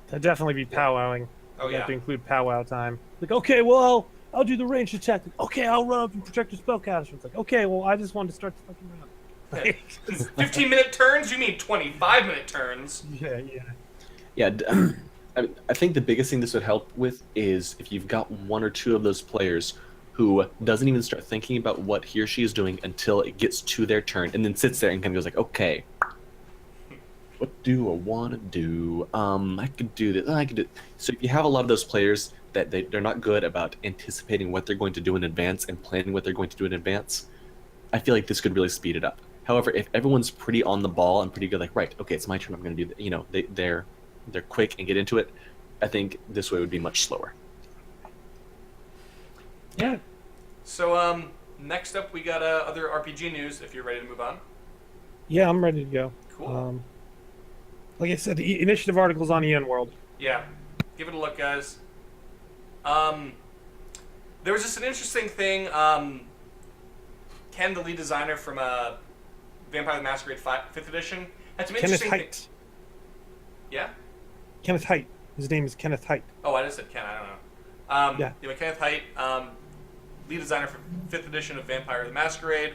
That'd definitely be powwowing. Oh, You have yeah. to include powwow time. Like, okay, well, I'll do the ranged attack. Okay, I'll run up and protect the spellcaster. It's like, okay, well, I just wanted to start the fucking round. 15-minute turns? You mean 25-minute turns? Yeah. Yeah, I think the biggest thing this would help with is if you've got one or two of those players who doesn't even start thinking about what he or she is doing until it gets to their turn, and then sits there and kind of goes like, okay, what do I want to do? I could do this. I could do. So if you have a lot of those players that they're not good about anticipating what they're going to do in advance and planning what they're going to do in advance, I feel like this could really speed it up. However, if everyone's pretty on the ball and pretty good, like, right, okay, it's my turn, I'm going to do that. You know, they're quick and get into it. I think this way would be much slower. Yeah. So, next up we got other RPG news, if you're ready to move on. Yeah, I'm ready to go. Cool. Like I said, the initiative article's on EN World. Yeah. Give it a look, guys. There was just an interesting thing. Ken, the lead designer from Vampire the Masquerade 5th edition, had some Kenneth interesting Hite. Yeah? Kenneth Hite. His name is Kenneth Hite. Oh, I just said Ken. I don't know. Yeah. But Kenneth Hite, lead designer for 5th edition of Vampire the Masquerade.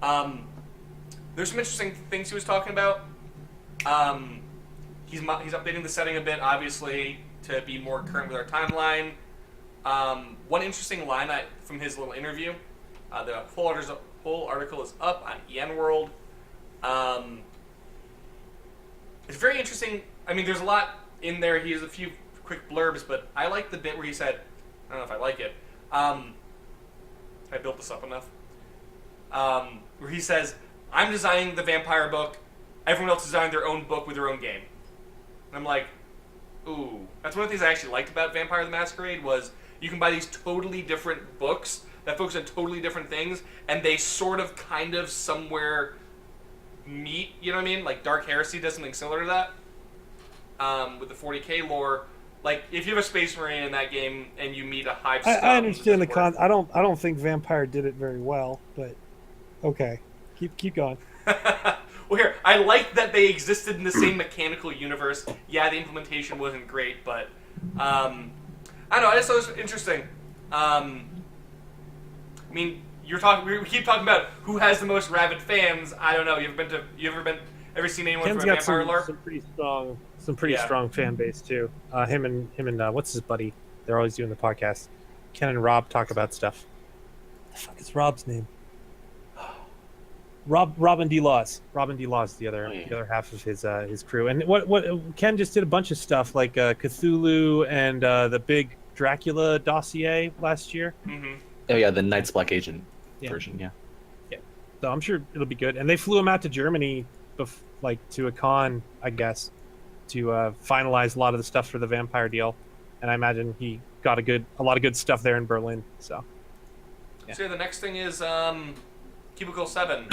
There's some interesting things he was talking about. He's updating the setting a bit, obviously, to be more current with our timeline. One interesting line from his little interview, the whole article is up on EN World. It's very interesting. I mean, there's a lot in there. He has a few quick blurbs, but I like the bit where he said, I don't know if I like it. I built this up enough. Where he says, I'm designing the vampire book. Everyone else designed their own book with their own game. And I'm like, ooh. That's one of the things I actually liked about Vampire the Masquerade was you can buy these totally different books that focus on totally different things, and they sort of kind of somewhere meet, you know what I mean? Like Dark Heresy does something similar to that. With the 40k lore. Like, if you have a Space Marine in that game and you meet a Hive scum, I understand the it doesn't con. I don't think Vampire did it very well, but okay, keep going. work. Well, here, I like that they existed in the same mechanical universe. Yeah, the implementation wasn't great, but I don't know. I just thought it was interesting. I mean, we keep talking about who has the most rabid fans. I don't know. You ever seen anyone Ken's from a got Vampire lore? some pretty Yeah. strong fan base too. Him and what's his buddy? They're always doing the podcast. Ken and Rob talk about stuff. What the fuck is Rob's name? Robin D. Laws. Robin D. Laws, the other half of his crew. And what Ken just did a bunch of stuff like Cthulhu and the big Dracula dossier last year. Mm-hmm. Oh yeah, the Night's Black Agent Yeah. version, yeah. So I'm sure it'll be good. And they flew him out to Germany, to a con, I guess, to finalize a lot of the stuff for the Vampire deal. And I imagine he got a lot of good stuff there in Berlin. So yeah. So the next thing is Cubicle 7.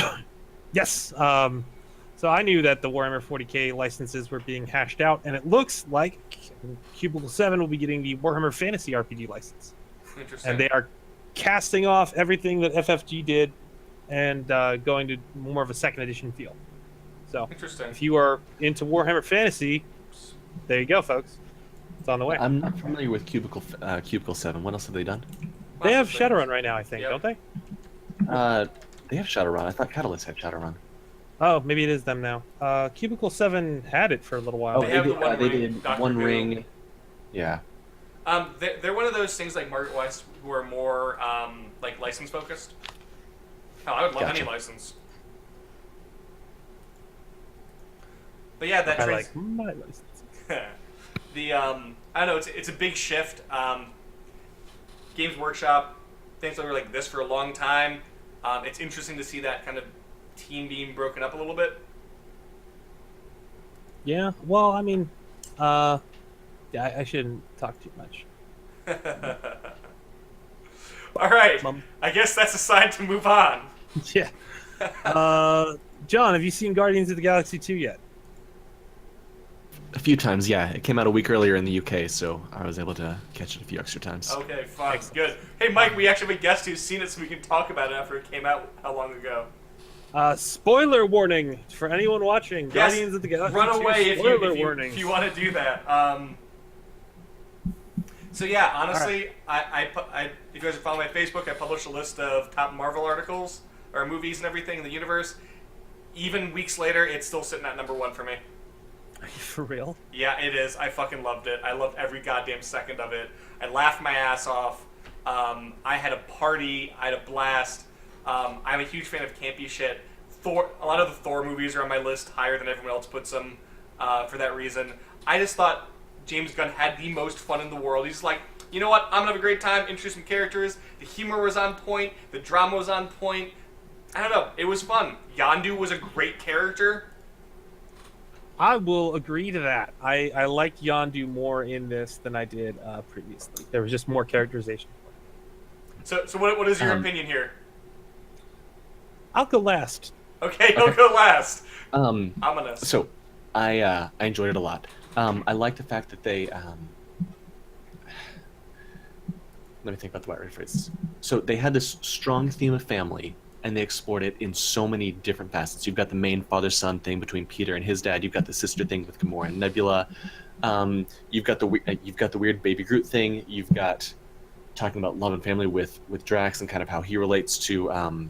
yes. So I knew that the Warhammer 40k licenses were being hashed out, and it looks like Cubicle 7 will be getting the Warhammer Fantasy RPG license. Interesting. And they are casting off everything that FFG did and going to more of a second edition feel. So Interesting. if you are into Warhammer Fantasy, there you go, folks. It's on the way. I'm not familiar with Cubicle 7. What else have they done? They have Lots of things. Shadowrun right now, I think, Yep. don't they? They have Shadowrun. I thought Catalyst had Shadowrun. Oh, maybe it is them now. Cubicle 7 had it for a little while. They have the One they Ring, did Dr. One Who. Ring. Yeah. They're one of those things like Margaret Weiss who are more like license focused. Oh, I would love any Gotcha. license. But yeah, that I trans- like my license. the I don't know, it's a big shift. Games Workshop, things that were like this for a long time. It's interesting to see that kind of team being broken up a little bit. Yeah. Well, I mean, yeah, I shouldn't talk too much. All right, Mom. I guess that's a sign to move on. Yeah. John, have you seen Guardians of the Galaxy 2 yet? A few times, yeah. It came out a week earlier in the UK, so I was able to catch it a few extra times. Okay, fine, Excellent. good. Hey, Mike, we actually have a guest who's seen it, so we can talk about it after it came out. How long ago? Spoiler warning for anyone watching. Yes, Guardians of the Galaxy Run 2 away spoiler if warnings. you want to do that. So yeah, honestly, I if you guys follow my Facebook, I publish a list of top Marvel articles or movies and everything in the universe. Even weeks later, it's still sitting at number 1 for me. Are you for real? Yeah, it is. I fucking loved it. I loved every goddamn second of it. I laughed my ass off. I had a party. I had a blast. I'm a huge fan of campy shit. Thor. A lot of the Thor movies are on my list, higher than everyone else puts them. For that reason, I just thought James Gunn had the most fun in the world. He's like, you know what? I'm gonna have a great time. Introduce some characters. The humor was on point. The drama was on point. I don't know. It was fun. Yondu was a great character. I will agree to that. I like Yondu more in this than I did previously. There was just more characterization. So what is your opinion here? I'll go last. Okay, he'll go last. Um, Ominous. So, I enjoyed it a lot. I like the fact that they. Let me think about the right phrases. So they had this strong theme of family, and they explored it in so many different facets. You've got the main father-son thing between Peter and his dad. You've got the sister thing with Gamora and Nebula. You've got the weird Baby Groot thing. You've got talking about love and family with Drax and kind of how he relates to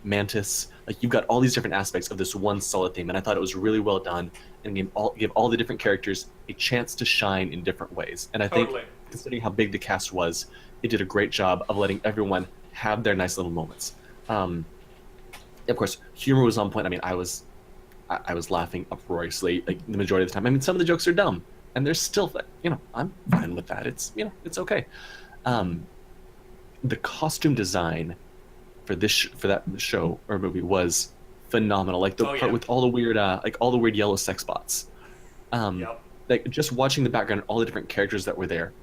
Mantis. Like, you've got all these different aspects of this one solid theme, and I thought it was really well done and give all the different characters a chance to shine in different ways. And I think, Totally. considering how big the cast was, it did a great job of letting everyone have their nice little moments. Of course, humor was on point. I mean, I was laughing uproariously like the majority of the time. I mean, some of the jokes are dumb, and they're still, I'm fine with that. It's okay. The costume design for that show or movie was phenomenal. Like the part with all the weird yellow sex bots. Yep. Like, just watching the background, all the different characters that were there.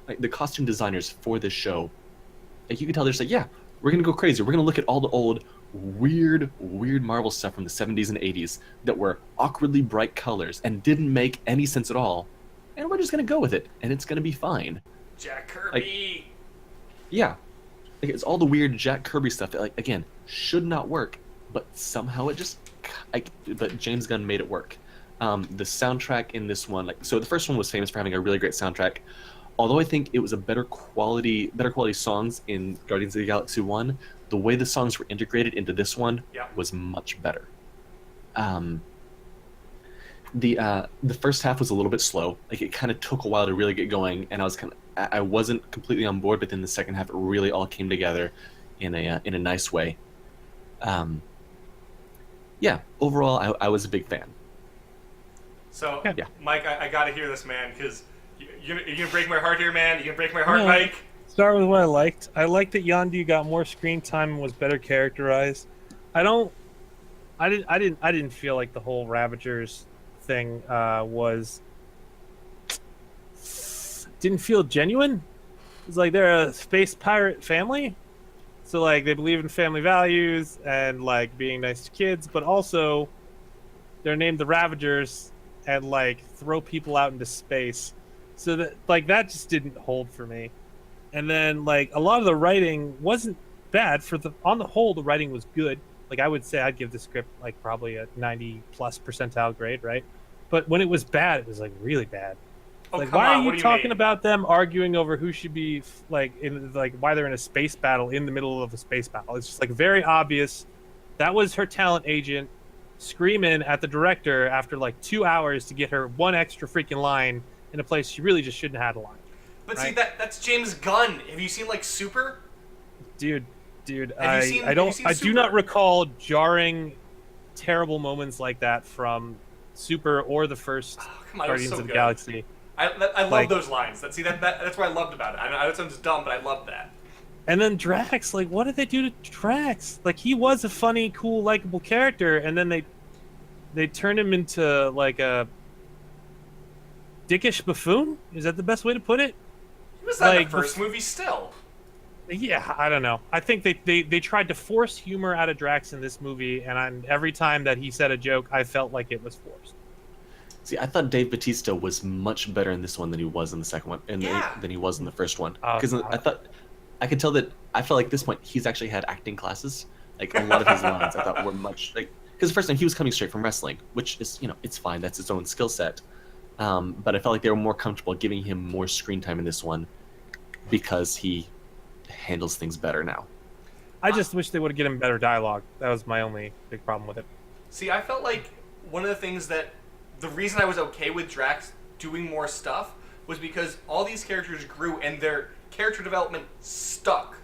Like, the costume designers for this show, like, you can tell they're just like, yeah, we're gonna go crazy. We're gonna look at all the old weird Marvel stuff from the 70s and 80s that were awkwardly bright colors and didn't make any sense at all, and we're just gonna go with it, and it's gonna be fine. Jack Kirby. Yeah, like, it's all the weird Jack Kirby stuff that, like, again, should not work, but somehow it just, but James Gunn made it work. The soundtrack in this one, so the first one was famous for having a really great soundtrack. Although I think it was a better quality songs in Guardians of the Galaxy 1, the way the songs were integrated into this one was much better. The first half was a little bit slow. Like, it kind of took a while to really get going, and I wasn't completely on board. But then the second half, it really all came together in a nice way. Yeah, overall, I was a big fan. So, Yeah. Mike, I gotta hear this, man, because you're gonna break my heart here, man. You're gonna break my heart, Mike. Start with what I liked. I liked that Yondu got more screen time and was better characterized. I didn't feel like the whole Ravagers thing didn't feel genuine. It's like they're a space pirate family, so like they believe in family values and like being nice to kids, but also they're named the Ravagers and like throw people out into space. So that that just didn't hold for me. And then like a lot of the writing wasn't bad. On the whole, the writing was good. Like, I would say I'd give the script like probably a 90+ percentile grade, right? But when it was bad, it was like really bad. Oh, Like, come why on, are what you do talking mean? about them arguing over who should be like why they're in a space battle in the middle of a space battle? It's just like very obvious. That was her talent agent screaming at the director after like 2 hours to get her one extra freaking line in a place she really just shouldn't have had a line. But right? see, that's James Gunn. Have you seen like Super? Dude, Have you seen I do Super? not recall jarring, terrible moments like that from Super or the first Come on, it was Guardians so of the good. Galaxy. I love Like- those lines. That's what I loved about it. I know it sounds dumb, but I loved that. And then Drax, like, what did they do to Drax? Like, he was a funny, cool, likable character, and then they turned him into like a dickish buffoon. Is that the best way to put it? He was not in Like, the first movie still. Yeah, I don't know. I think they tried to force humor out of Drax in this movie, and every time that he said a joke, I felt like it was forced. See, I thought Dave Bautista was much better in this one than he was in the second one, Yeah. than he was in the first one. Oh, Because I could tell that I felt like at this point he's actually had acting classes. Like a lot of his lines, I thought were much like because the first time he was coming straight from wrestling, which is it's fine. That's his own skill set. But I felt like they were more comfortable giving him more screen time in this one because he handles things better now. I just wish they would have given him better dialogue. That was my only big problem with it. See, I felt like one of the things that the reason I was okay with Drax doing more stuff was because all these characters grew and their character development stuck.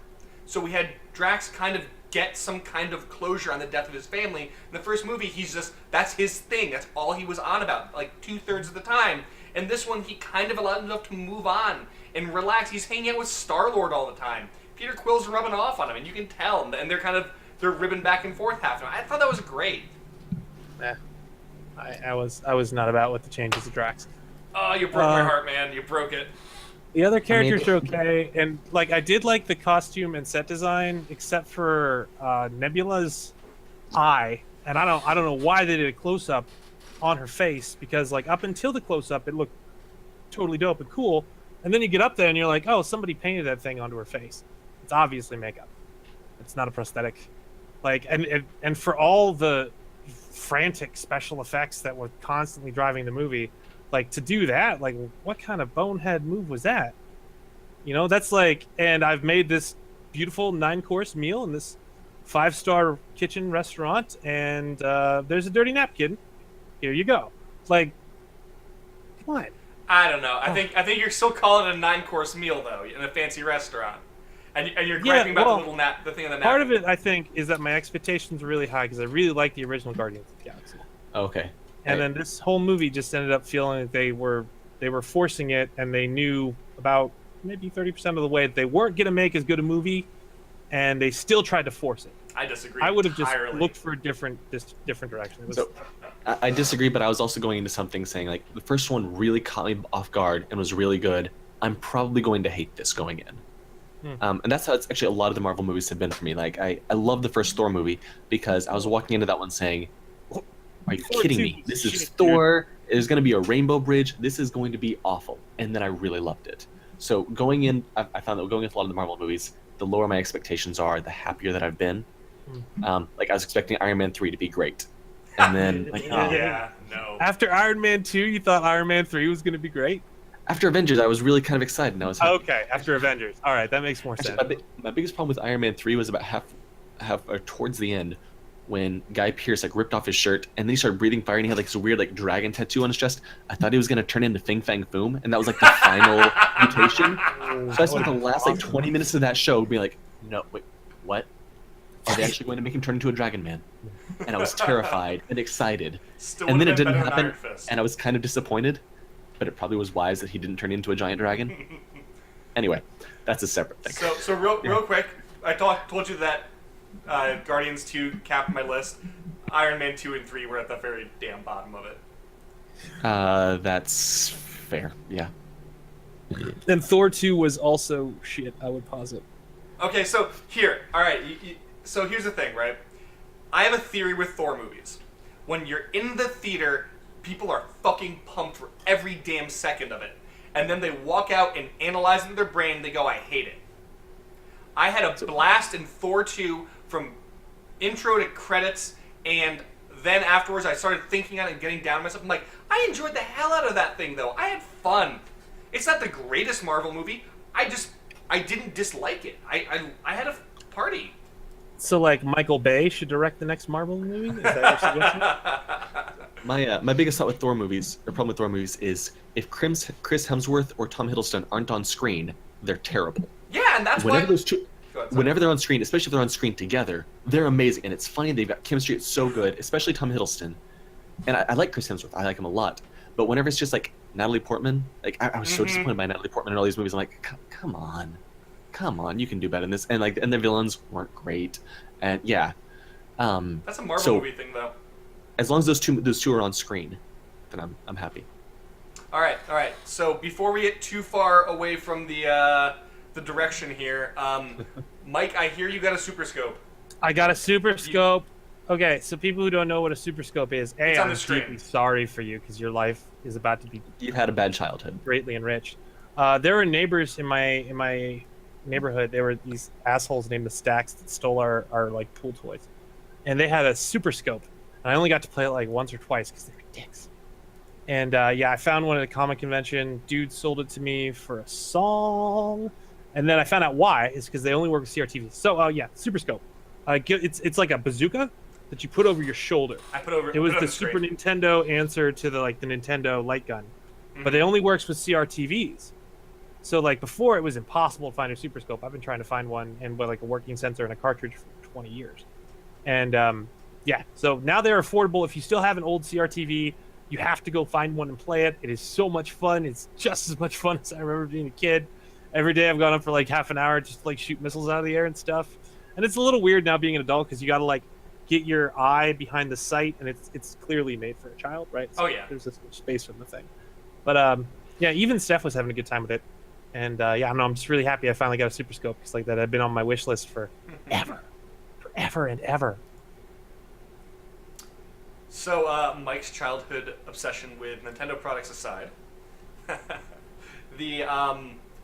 So we had Drax kind of get some kind of closure on the death of his family. In the first movie, that's his thing. That's all he was on about, like 2/3 of the time. And this one, he kind of allowed himself to move on and relax. He's hanging out with Star-Lord all the time. Peter Quill's rubbing off on him, and you can tell. And they're ribbing back and forth half. I thought that was great. I was not about with the changes of Drax. Oh, you broke my heart, man. You broke it. The other characters are okay, and like I did like the costume and set design, except for Nebula's eye, and I don't know why they did a close up on her face, because like up until the close up it looked totally dope and cool, and then you get up there and you're like, oh, somebody painted that thing onto her face. It's obviously makeup. It's not a prosthetic. Like and for all the frantic special effects that were constantly driving the movie. Like, to do that, like, what kind of bonehead move was that? That's like, and I've made this beautiful 9-course meal in this 5-star kitchen restaurant, and there's a dirty napkin. Here you go. Like, come on. I don't know. I think you're still calling it a 9-course meal though in a fancy restaurant, and you're griping about the thing on the napkin. Part of it, I think, is that my expectations are really high because I really like the original Guardians of the Galaxy. Okay. And then this whole movie just ended up feeling like they were forcing it, and they knew about maybe 30% of the way that they weren't going to make as good a movie, and they still tried to force it. I disagree. I would have just entirely. looked for a different direction. It was, So I disagree, but I was also going into something saying like the first one really caught me off guard and was really good. I'm probably going to hate this going in. And that's how it's actually a lot of the Marvel movies have been for me. Like I love the first Thor movie because I was walking into that one saying, are you Thor kidding 2 me? was This is shit, Thor. There's going to be a rainbow bridge. This is going to be awful. And then I really loved it. So going in, I found that going with a lot of the Marvel movies, the lower my expectations are, the happier that I've been. Like I was expecting Iron Man 3 to be great. And then, like, Yeah, no. After Iron Man 2, you thought Iron Man 3 was going to be great? after Avengers, I was really kind of excited. And I was happy. Okay, after Avengers. All right, that makes more sense. Actually, my biggest problem with Iron Man 3 was about half or towards the end, when Guy Pearce like ripped off his shirt and then he started breathing fire and he had like this weird like dragon tattoo on his chest. I thought he was gonna turn into Fing Fang Foom, and that was like the final mutation. So I spent the last like 20 minutes of that show being like, no, wait, what? Are they actually going to make him turn into a dragon man? And I was terrified and excited. Still And then it would've been didn't better than happen, Iron Fist. and I was kind of disappointed. But it probably was wise that he didn't turn into a giant dragon. Anyway, that's a separate thing. So real quick, I told you that Guardians 2 capped my list. Iron Man 2 and 3 were at the very damn bottom of it. That's fair. Yeah. And Thor 2 was also shit, I would posit. Okay, so all right. So here's the thing, right? I have a theory with Thor movies. When you're in the theater, people are fucking pumped for every damn second of it. And then they walk out and analyze it in their brain, they go, I hate it. I had a blast in Thor 2 from intro to credits, and then afterwards I started thinking on it and getting down on myself. I'm like, I enjoyed the hell out of that thing, though. I had fun. It's not the greatest Marvel movie. I didn't dislike it. I had a party. So, like, Michael Bay should direct the next Marvel movie? Is that your suggestion? My biggest thought with Thor movies, or problem with Thor movies, is if Chris Hemsworth or Tom Hiddleston aren't on screen, they're terrible. Yeah, and that's Whenever why... those two, Go ahead, sorry. whenever they're on screen, especially if they're on screen together, they're amazing, and it's funny. They've got chemistry. It's so good, especially Tom Hiddleston. and I like Chris Hemsworth. I like him a lot. But whenever it's just like Natalie Portman, like I was so disappointed by Natalie Portman in all these movies. I'm like, come on, you can do better than this. And like, and the villains weren't great. And yeah, That's a Marvel movie thing, though. as long as those two are on screen, then I'm happy. All right. So before we get too far away from the direction here, Mike, I hear you got a super scope. I got a super scope. Okay, so people who don't know what a super scope is, It's on I'm the screen. deeply sorry for you because your life is about to be You've had a bad childhood. greatly enriched. There were neighbors in my neighborhood. There were these assholes named the Stacks that stole our like pool toys, and they had a super scope. And I only got to play it like once or twice because they were dicks. And yeah, I found one at a comic convention. Dude sold it to me for a song, and then I found out why. It's because they only work with CRTVs. So yeah, super scope. It's like a bazooka that you put over your shoulder. It was the Super Nintendo answer to the Nintendo light gun, but it only works with CRTVs. So like before, it was impossible to find a super scope. I've been trying to find one and with like a working sensor and a cartridge for 20 years. And yeah, so now they're affordable. If you still have an old CRTV, you have to go find one and play it. It is so much fun. It's just as much fun as I remember being a kid. Every day I've gone up for like half an hour just to like shoot missiles out of the air and stuff. And it's a little weird now being an adult because you got to like get your eye behind the sight, and it's clearly made for a child, right? So oh yeah, there's this much space from the thing. But yeah, even Steph was having a good time with it, and yeah, I don't know, I'm just really happy I finally got a super scope because like that had been on my wish list for forever and ever. So Mike's childhood obsession with Nintendo products aside, the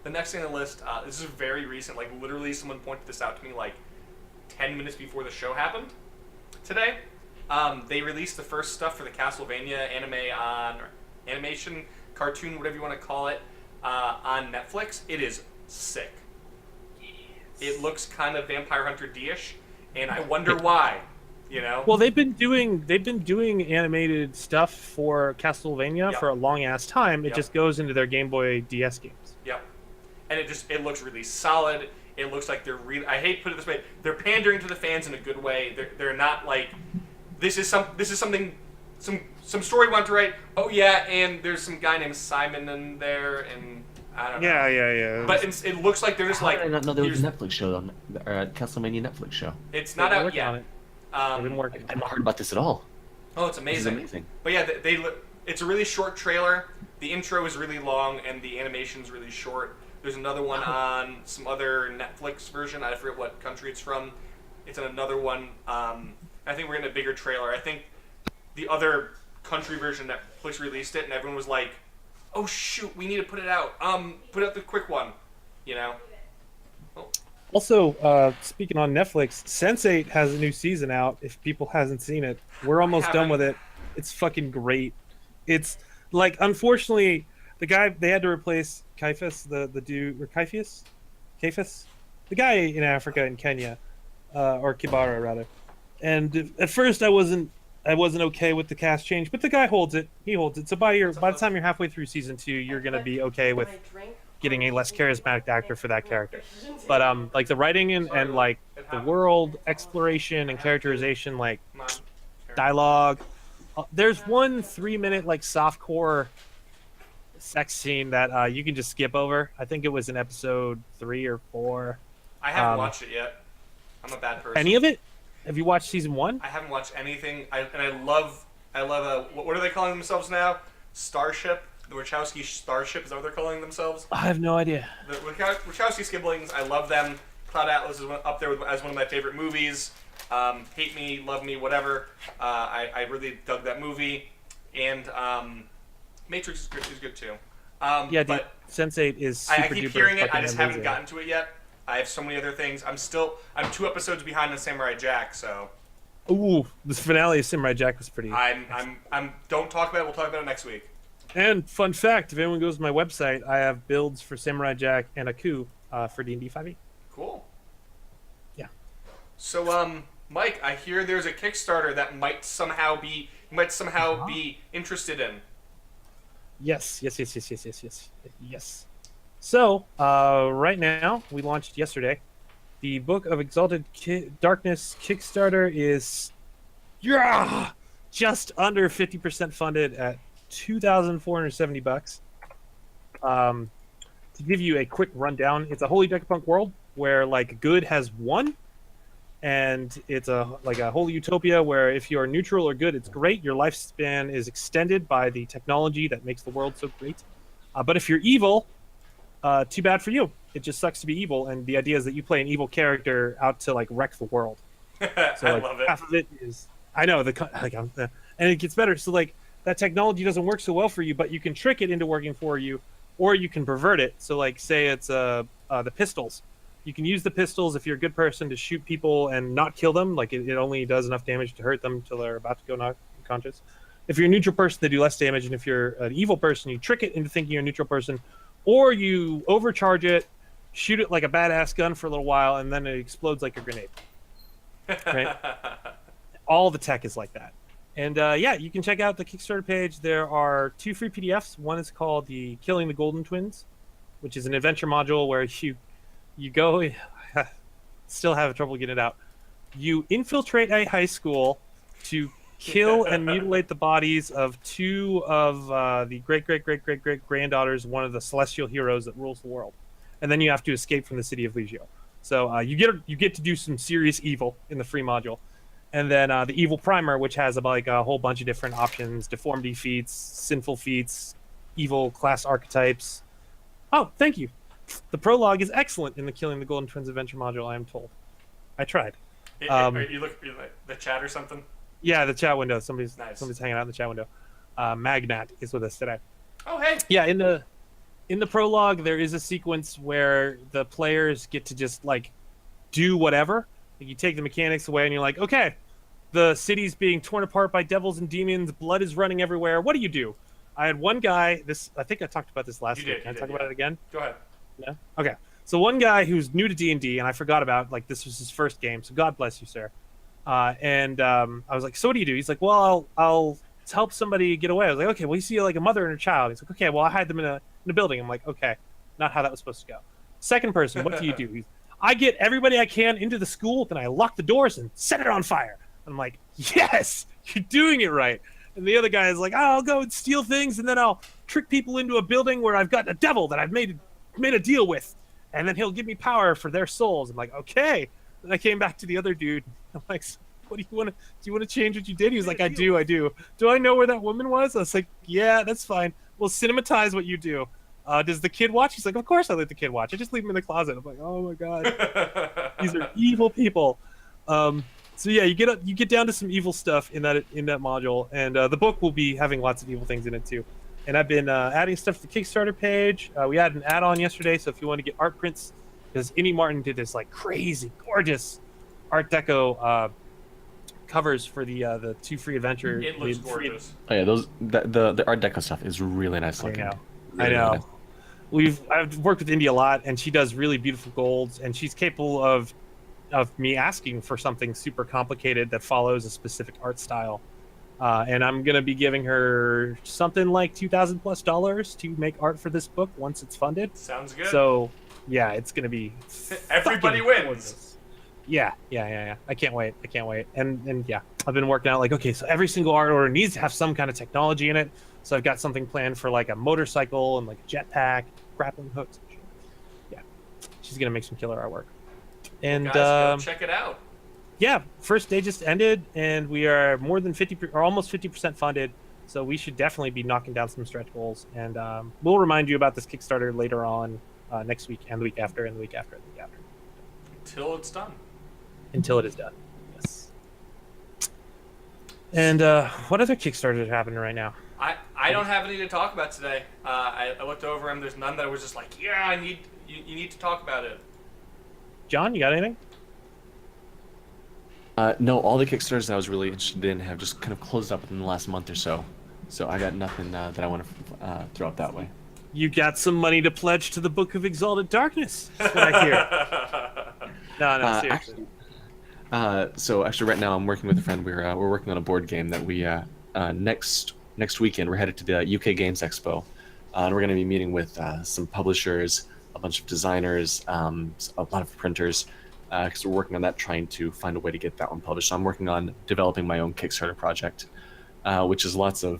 next thing on the list, this is very recent. Like literally, someone pointed this out to me like 10 minutes before the show happened today. They released the first stuff for the Castlevania animation, cartoon, whatever you want to call it, on Netflix. It is sick. Yes. It looks kind of Vampire Hunter D-ish, and I wonder why. You know? Well, they've been doing animated stuff for Castlevania for a long ass time. It just goes into their Game Boy DS games. Yep. And it looks really solid. It looks like they're I hate to put it this way, they're pandering to the fans in a good way. They're not like this is something some story we want to write. Oh yeah, and there's some guy named Simon in there, and I don't know. Yeah. But it looks like they're just like. How did I not know there was a Netflix show on Castlevania Netflix show? It's not out yet. I've been working. I've not heard about this at all. Oh, it's amazing. This is amazing. But yeah, it's a really short trailer. The intro is really long, and the animation's really short. There's another one on some other Netflix version. I forget what country it's from. It's on another one. I think we're getting a bigger trailer. I think the other country version Netflix released it, and everyone was like, "Oh shoot, we need to put it out. Put out the quick one," you know. Oh. Also, speaking on Netflix, Sense8 has a new season out. If people hasn't seen it, we're almost done with it. It's fucking great. It's like, unfortunately, the guy they had to replace Caiaphas, the dude, or Caiaphas, the guy in Africa in Kenya, or Kibara rather. And at first, I wasn't okay with the cast change, but the guy holds it. He holds it. So by the time you're halfway through season 2, you're gonna be okay with getting a less charismatic actor for that character. But like the writing and like the world exploration and characterization, like dialogue. There's one 3-minute like softcore sex scene that you can just skip over. I think it was in episode 3 or 4. I haven't watched it yet. I'm a bad person. Any of it? Have you watched season 1? I haven't watched anything. I love what are they calling themselves now? Starship. The Wachowski Starship, is that what they're calling themselves? I have no idea. The Wachowski siblings, I love them. Cloud Atlas is up there as one of my favorite movies. Hate me, love me, whatever. I really dug that movie. And Matrix is good too. Yeah, dude, Sense8 is super I keep duper hearing it, I fucking just amazing. haven't gotten to it yet. I have so many other things. I'm 2 episodes behind on Samurai Jack, so. Ooh, the finale of Samurai Jack was pretty. Don't talk about it. We'll talk about it next week. And fun fact, if anyone goes to my website, I have builds for Samurai Jack and Aku for D&D 5e. Cool. Yeah. So, Mike, I hear there's a Kickstarter that might somehow be interested in. Yes. So, right now, we launched yesterday. The Book of Exalted Darkness Kickstarter is just under 50% funded at $2,470. To give you a quick rundown, it's a holy decapunk world where like good has won, and it's a holy utopia where if you're neutral or good, it's great. Your lifespan is extended by the technology that makes the world so great. But if you're evil, too bad for you. It just sucks to be evil, and the idea is that you play an evil character out to like wreck the world. So I like, love it. half of it is and it gets better. So like that technology doesn't work so well for you, but you can trick it into working for you, or you can pervert it. So like say it's the pistols. You can use the pistols if you're a good person to shoot people and not kill them. Like it only does enough damage to hurt them until they're about to go unconscious. If you're a neutral person, they do less damage, and if you're an evil person, you trick it into thinking you're a neutral person, or you overcharge it, shoot it like a badass gun for a little while, and then it explodes like a grenade. Right? All the tech is like that. And yeah, you can check out the Kickstarter page. There are 2 free PDFs. One is called the Killing the Golden Twins, which is an adventure module where you go, still have trouble getting it out. You infiltrate a high school to kill and mutilate the bodies of 2 of the great granddaughters of one of the celestial heroes that rules the world, and then you have to escape from the city of Legio. So you get to do some serious evil in the free module. And then the Evil Primer, which has like a whole bunch of different options: deformity feats, sinful feats, evil class archetypes. Oh, thank you. The prologue is excellent in the Killing the Golden Twins adventure module, I am told. I tried. You look like the chat or something? Yeah, the chat window. Somebody's hanging out in the chat window. Magnat is with us today. Oh, hey. Yeah, in the prologue, there is a sequence where the players get to just like do whatever. Like, you take the mechanics away, and you're like, okay, the city's being torn apart by devils and demons. Blood is running everywhere. What do? I had one guy. I think I talked about this last week. Can I talk about it again? Go ahead. Yeah. Okay. So one guy who's new to D&D, and I forgot about, like, this was his first game. So God bless you, sir. I was like, so what do? He's like, well, I'll help somebody get away. I was like, okay, well, you see like a mother and her child. He's like, okay, well, I hide them in a building. I'm like, okay, not how that was supposed to go. Second person, what do? I get everybody I can into the school, then I lock the doors and set it on fire. I'm like, yes, you're doing it right. And the other guy is like, oh, I'll go and steal things, and then I'll trick people into a building where I've got a devil that I've made a deal with, and then he'll give me power for their souls. I'm like, okay. Then I came back to the other dude. I'm like, what do you want to change what you did? He was like, I do. Do I know where that woman was? I was like, yeah, that's fine. We'll cinematize what you do. Does the kid watch? He's like, of course I let the kid watch. I just leave him in the closet. I'm like, oh my god, these are evil people. So yeah, you get down to some evil stuff in that module, and the book will be having lots of evil things in it too. And I've been adding stuff to the Kickstarter page. We had an add-on yesterday, so if you want to get art prints, because Innie Martin did this like crazy, gorgeous Art Deco covers for the 2 free adventure. It looks gorgeous. Oh yeah, the Art Deco stuff is really nice looking. I know. I've worked with Indy a lot, and she does really beautiful golds, and she's capable of me asking for something super complicated that follows a specific art style. And I'm gonna be giving her something like $2,000+ to make art for this book once it's funded. Sounds good. So yeah, it's gonna be everybody wins. Gorgeous. Yeah. I can't wait. And yeah, I've been working out like, okay, so every single art order needs to have some kind of technology in it. So I've got something planned for like a motorcycle and like a jetpack, grappling hooks. Yeah, she's gonna make some killer artwork. And guys, go check it out. Yeah, first day just ended, and we are more than 50 or almost 50% funded. So we should definitely be knocking down some stretch goals. And we'll remind you about this Kickstarter later on next week, and the week after, and the week after, and the week after. Until it's done. Until it is done. Yes. And what other Kickstarters are happening right now? I don't have any to talk about today. I looked over them. There's none that was just like, yeah, you need to talk about it. John, you got anything? No, all the Kickstarters that I was really interested in have just kind of closed up within the last month or so. So I got nothing that I want to throw up that way. You got some money to pledge to the Book of Exalted Darkness. That's what I hear. No, seriously. So actually, right now I'm working with a friend. We're working on a board game that we next weekend we're headed to the UK Games Expo, and we're going to be meeting with some publishers, a bunch of designers, a lot of printers, because we're working on that, trying to find a way to get that one published. So I'm working on developing my own Kickstarter project, which is a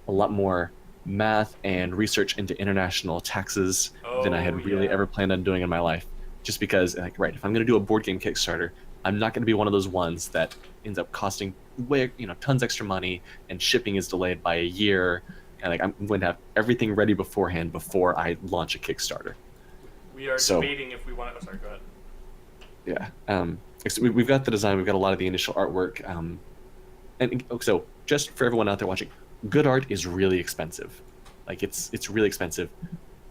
lot more math and research into international taxes than I had really ever planned on doing in my life. Just because, like, right, if I'm going to do a board game Kickstarter, I'm not going to be one of those ones that ends up costing tons extra money, and shipping is delayed by a year. And like, I'm going to have everything ready beforehand before I launch a Kickstarter. We are debating if we want to. Oh, sorry, go ahead. Yeah. So we've got the design. We've got a lot of the initial artwork. And so, just for everyone out there watching, good art is really expensive. Like, it's really expensive,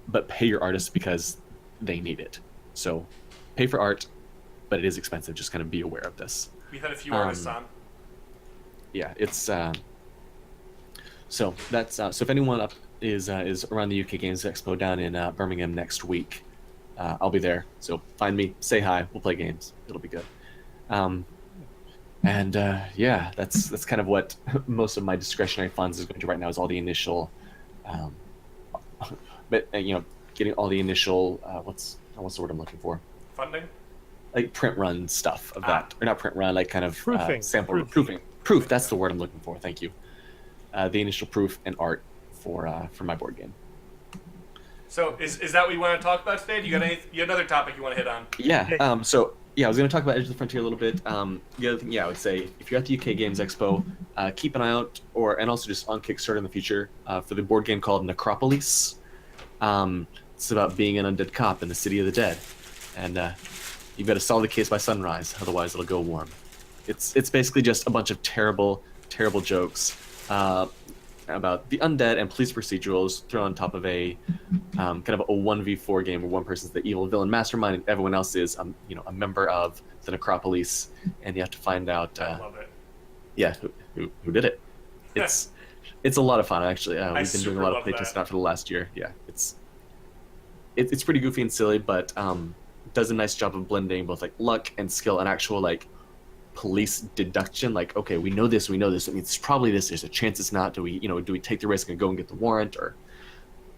but pay your artists because they need it. So pay for art, but it is expensive. Just kind of be aware of this. We've had a few artists on. Yeah, it's so that's so if anyone up is around the UK Games Expo down in Birmingham next week, I'll be there. So find me, say hi, we'll play games. It'll be good. Yeah, that's kind of what most of my discretionary funds is going to right now, is all the initial, getting all the initial what's the word I'm looking for? Funding? Like print run stuff of that, or not print run, like kind of Proofing. Sample proof. That's the word I'm looking for. Thank you. The initial proof and art for my board game. So is that what you want to talk about today? Do you got another topic you want to hit on? Yeah. So yeah, I was going to talk about Edge of the Frontier a little bit. The other thing, I would say, if you're at the UK Games Expo, keep an eye out, and also just on Kickstarter in the future, for the board game called Necropolice. It's about being an undead cop in the city of the dead, and you've got to solve the case by sunrise, otherwise it'll go warm. It's basically just a bunch of terrible jokes about the undead and police procedurals thrown on top of a kind of a 1v4 game where one person's the evil villain mastermind and everyone else is a member of the Necropolice, and you have to find out I love it. Yeah, who did it. It's a lot of fun, actually. We've been doing a lot of playtesting out for the last year. Yeah, it's pretty goofy and silly, but does a nice job of blending both like luck and skill and actual like police deduction. Like, okay, we know this. It means it's probably this. There's a chance it's not. Do we take the risk and go and get the warrant, or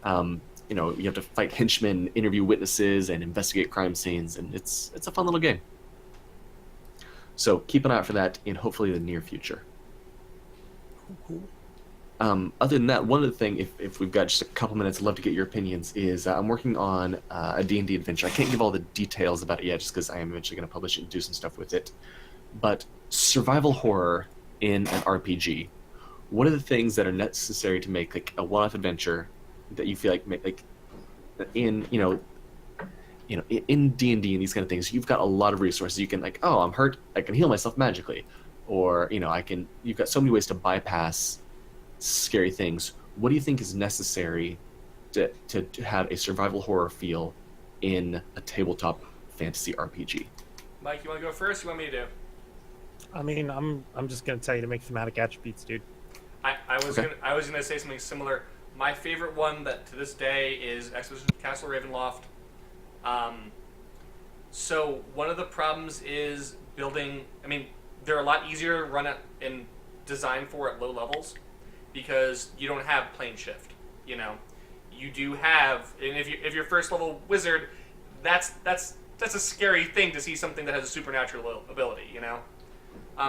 you have to fight henchmen, interview witnesses, and investigate crime scenes, and it's a fun little game. So keep an eye out for that in hopefully the near future. Cool. Other than that, one other thing, if we've got just a couple minutes, I'd love to get your opinions, is I'm working on a D&D adventure. I can't give all the details about it yet just because I am eventually going to publish it and do some stuff with it. But survival horror in an RPG. What are the things that are necessary to make like a one-off adventure that you feel like in in D&D and these kind of things, you've got a lot of resources. You can like, oh, I'm hurt, I can heal myself magically, or you've got so many ways to bypass scary things. What do you think is necessary to have a survival horror feel in a tabletop fantasy RPG? Mike, you want to go first? You want me to do? I mean, I'm just gonna tell you to make thematic attributes, dude. I was gonna say something similar. My favorite one that to this day is Expedition to Castle Ravenloft. So one of the problems is building. I mean, they're a lot easier to run and design for at low levels because you don't have plane shift. You do have, and if you're first level wizard, that's a scary thing to see something that has a supernatural ability.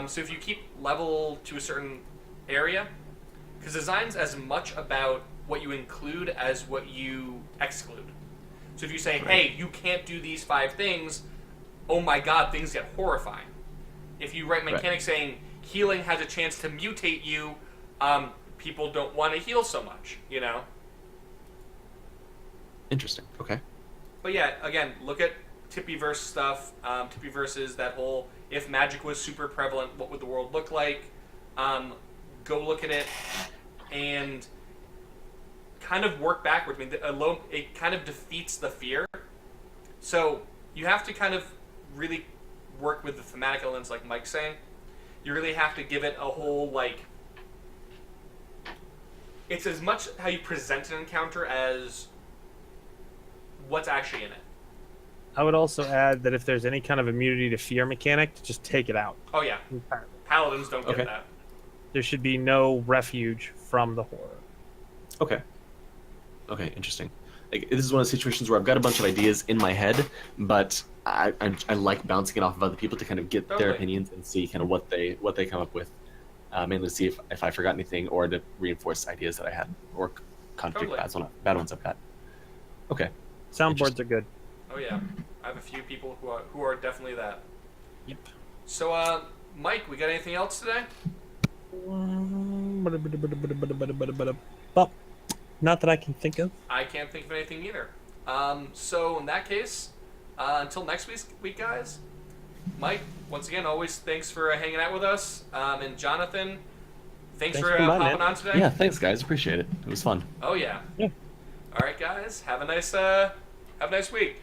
So if you keep level to a certain area, because design's as much about what you include as what you exclude. So if you say, hey, you can't do these 5 things, oh my god, things get horrifying. If you write mechanics saying healing has a chance to mutate you, people don't want to heal so much, Interesting. Okay. But yeah, again, look at Tippyverse stuff. Tippyverse is that whole, if magic was super prevalent, what would the world look like? Go look at it and kind of work backwards. I mean, it kind of defeats the fear. So you have to kind of really work with the thematic elements, like Mike's saying. You really have to give it a whole, it's as much how you present an encounter as what's actually in it. I would also add that if there's any kind of immunity to fear mechanic, just take it out. Oh yeah, entirely. Paladins don't get that. There should be no refuge from the horror. Okay, interesting. This is one of the situations where I've got a bunch of ideas in my head, but I like bouncing it off of other people to kind of get their opinions and see kind of what they come up with. mainly to see if I forgot anything or to reinforce ideas that I had or contradict Totally. bad ones I've got. Okay. Soundboards are good. Oh yeah, I have a few people who are definitely that. Yep. So, Mike, we got anything else today? Well, not that I can think of. I can't think of anything either. So in that case, until next week, guys. Mike, once again, always thanks for hanging out with us. And Jonathan, thanks for for mine, hopping man. on today. Yeah, thanks guys. Appreciate it. It was fun. Oh yeah. Yeah. All right, guys. Have a nice week.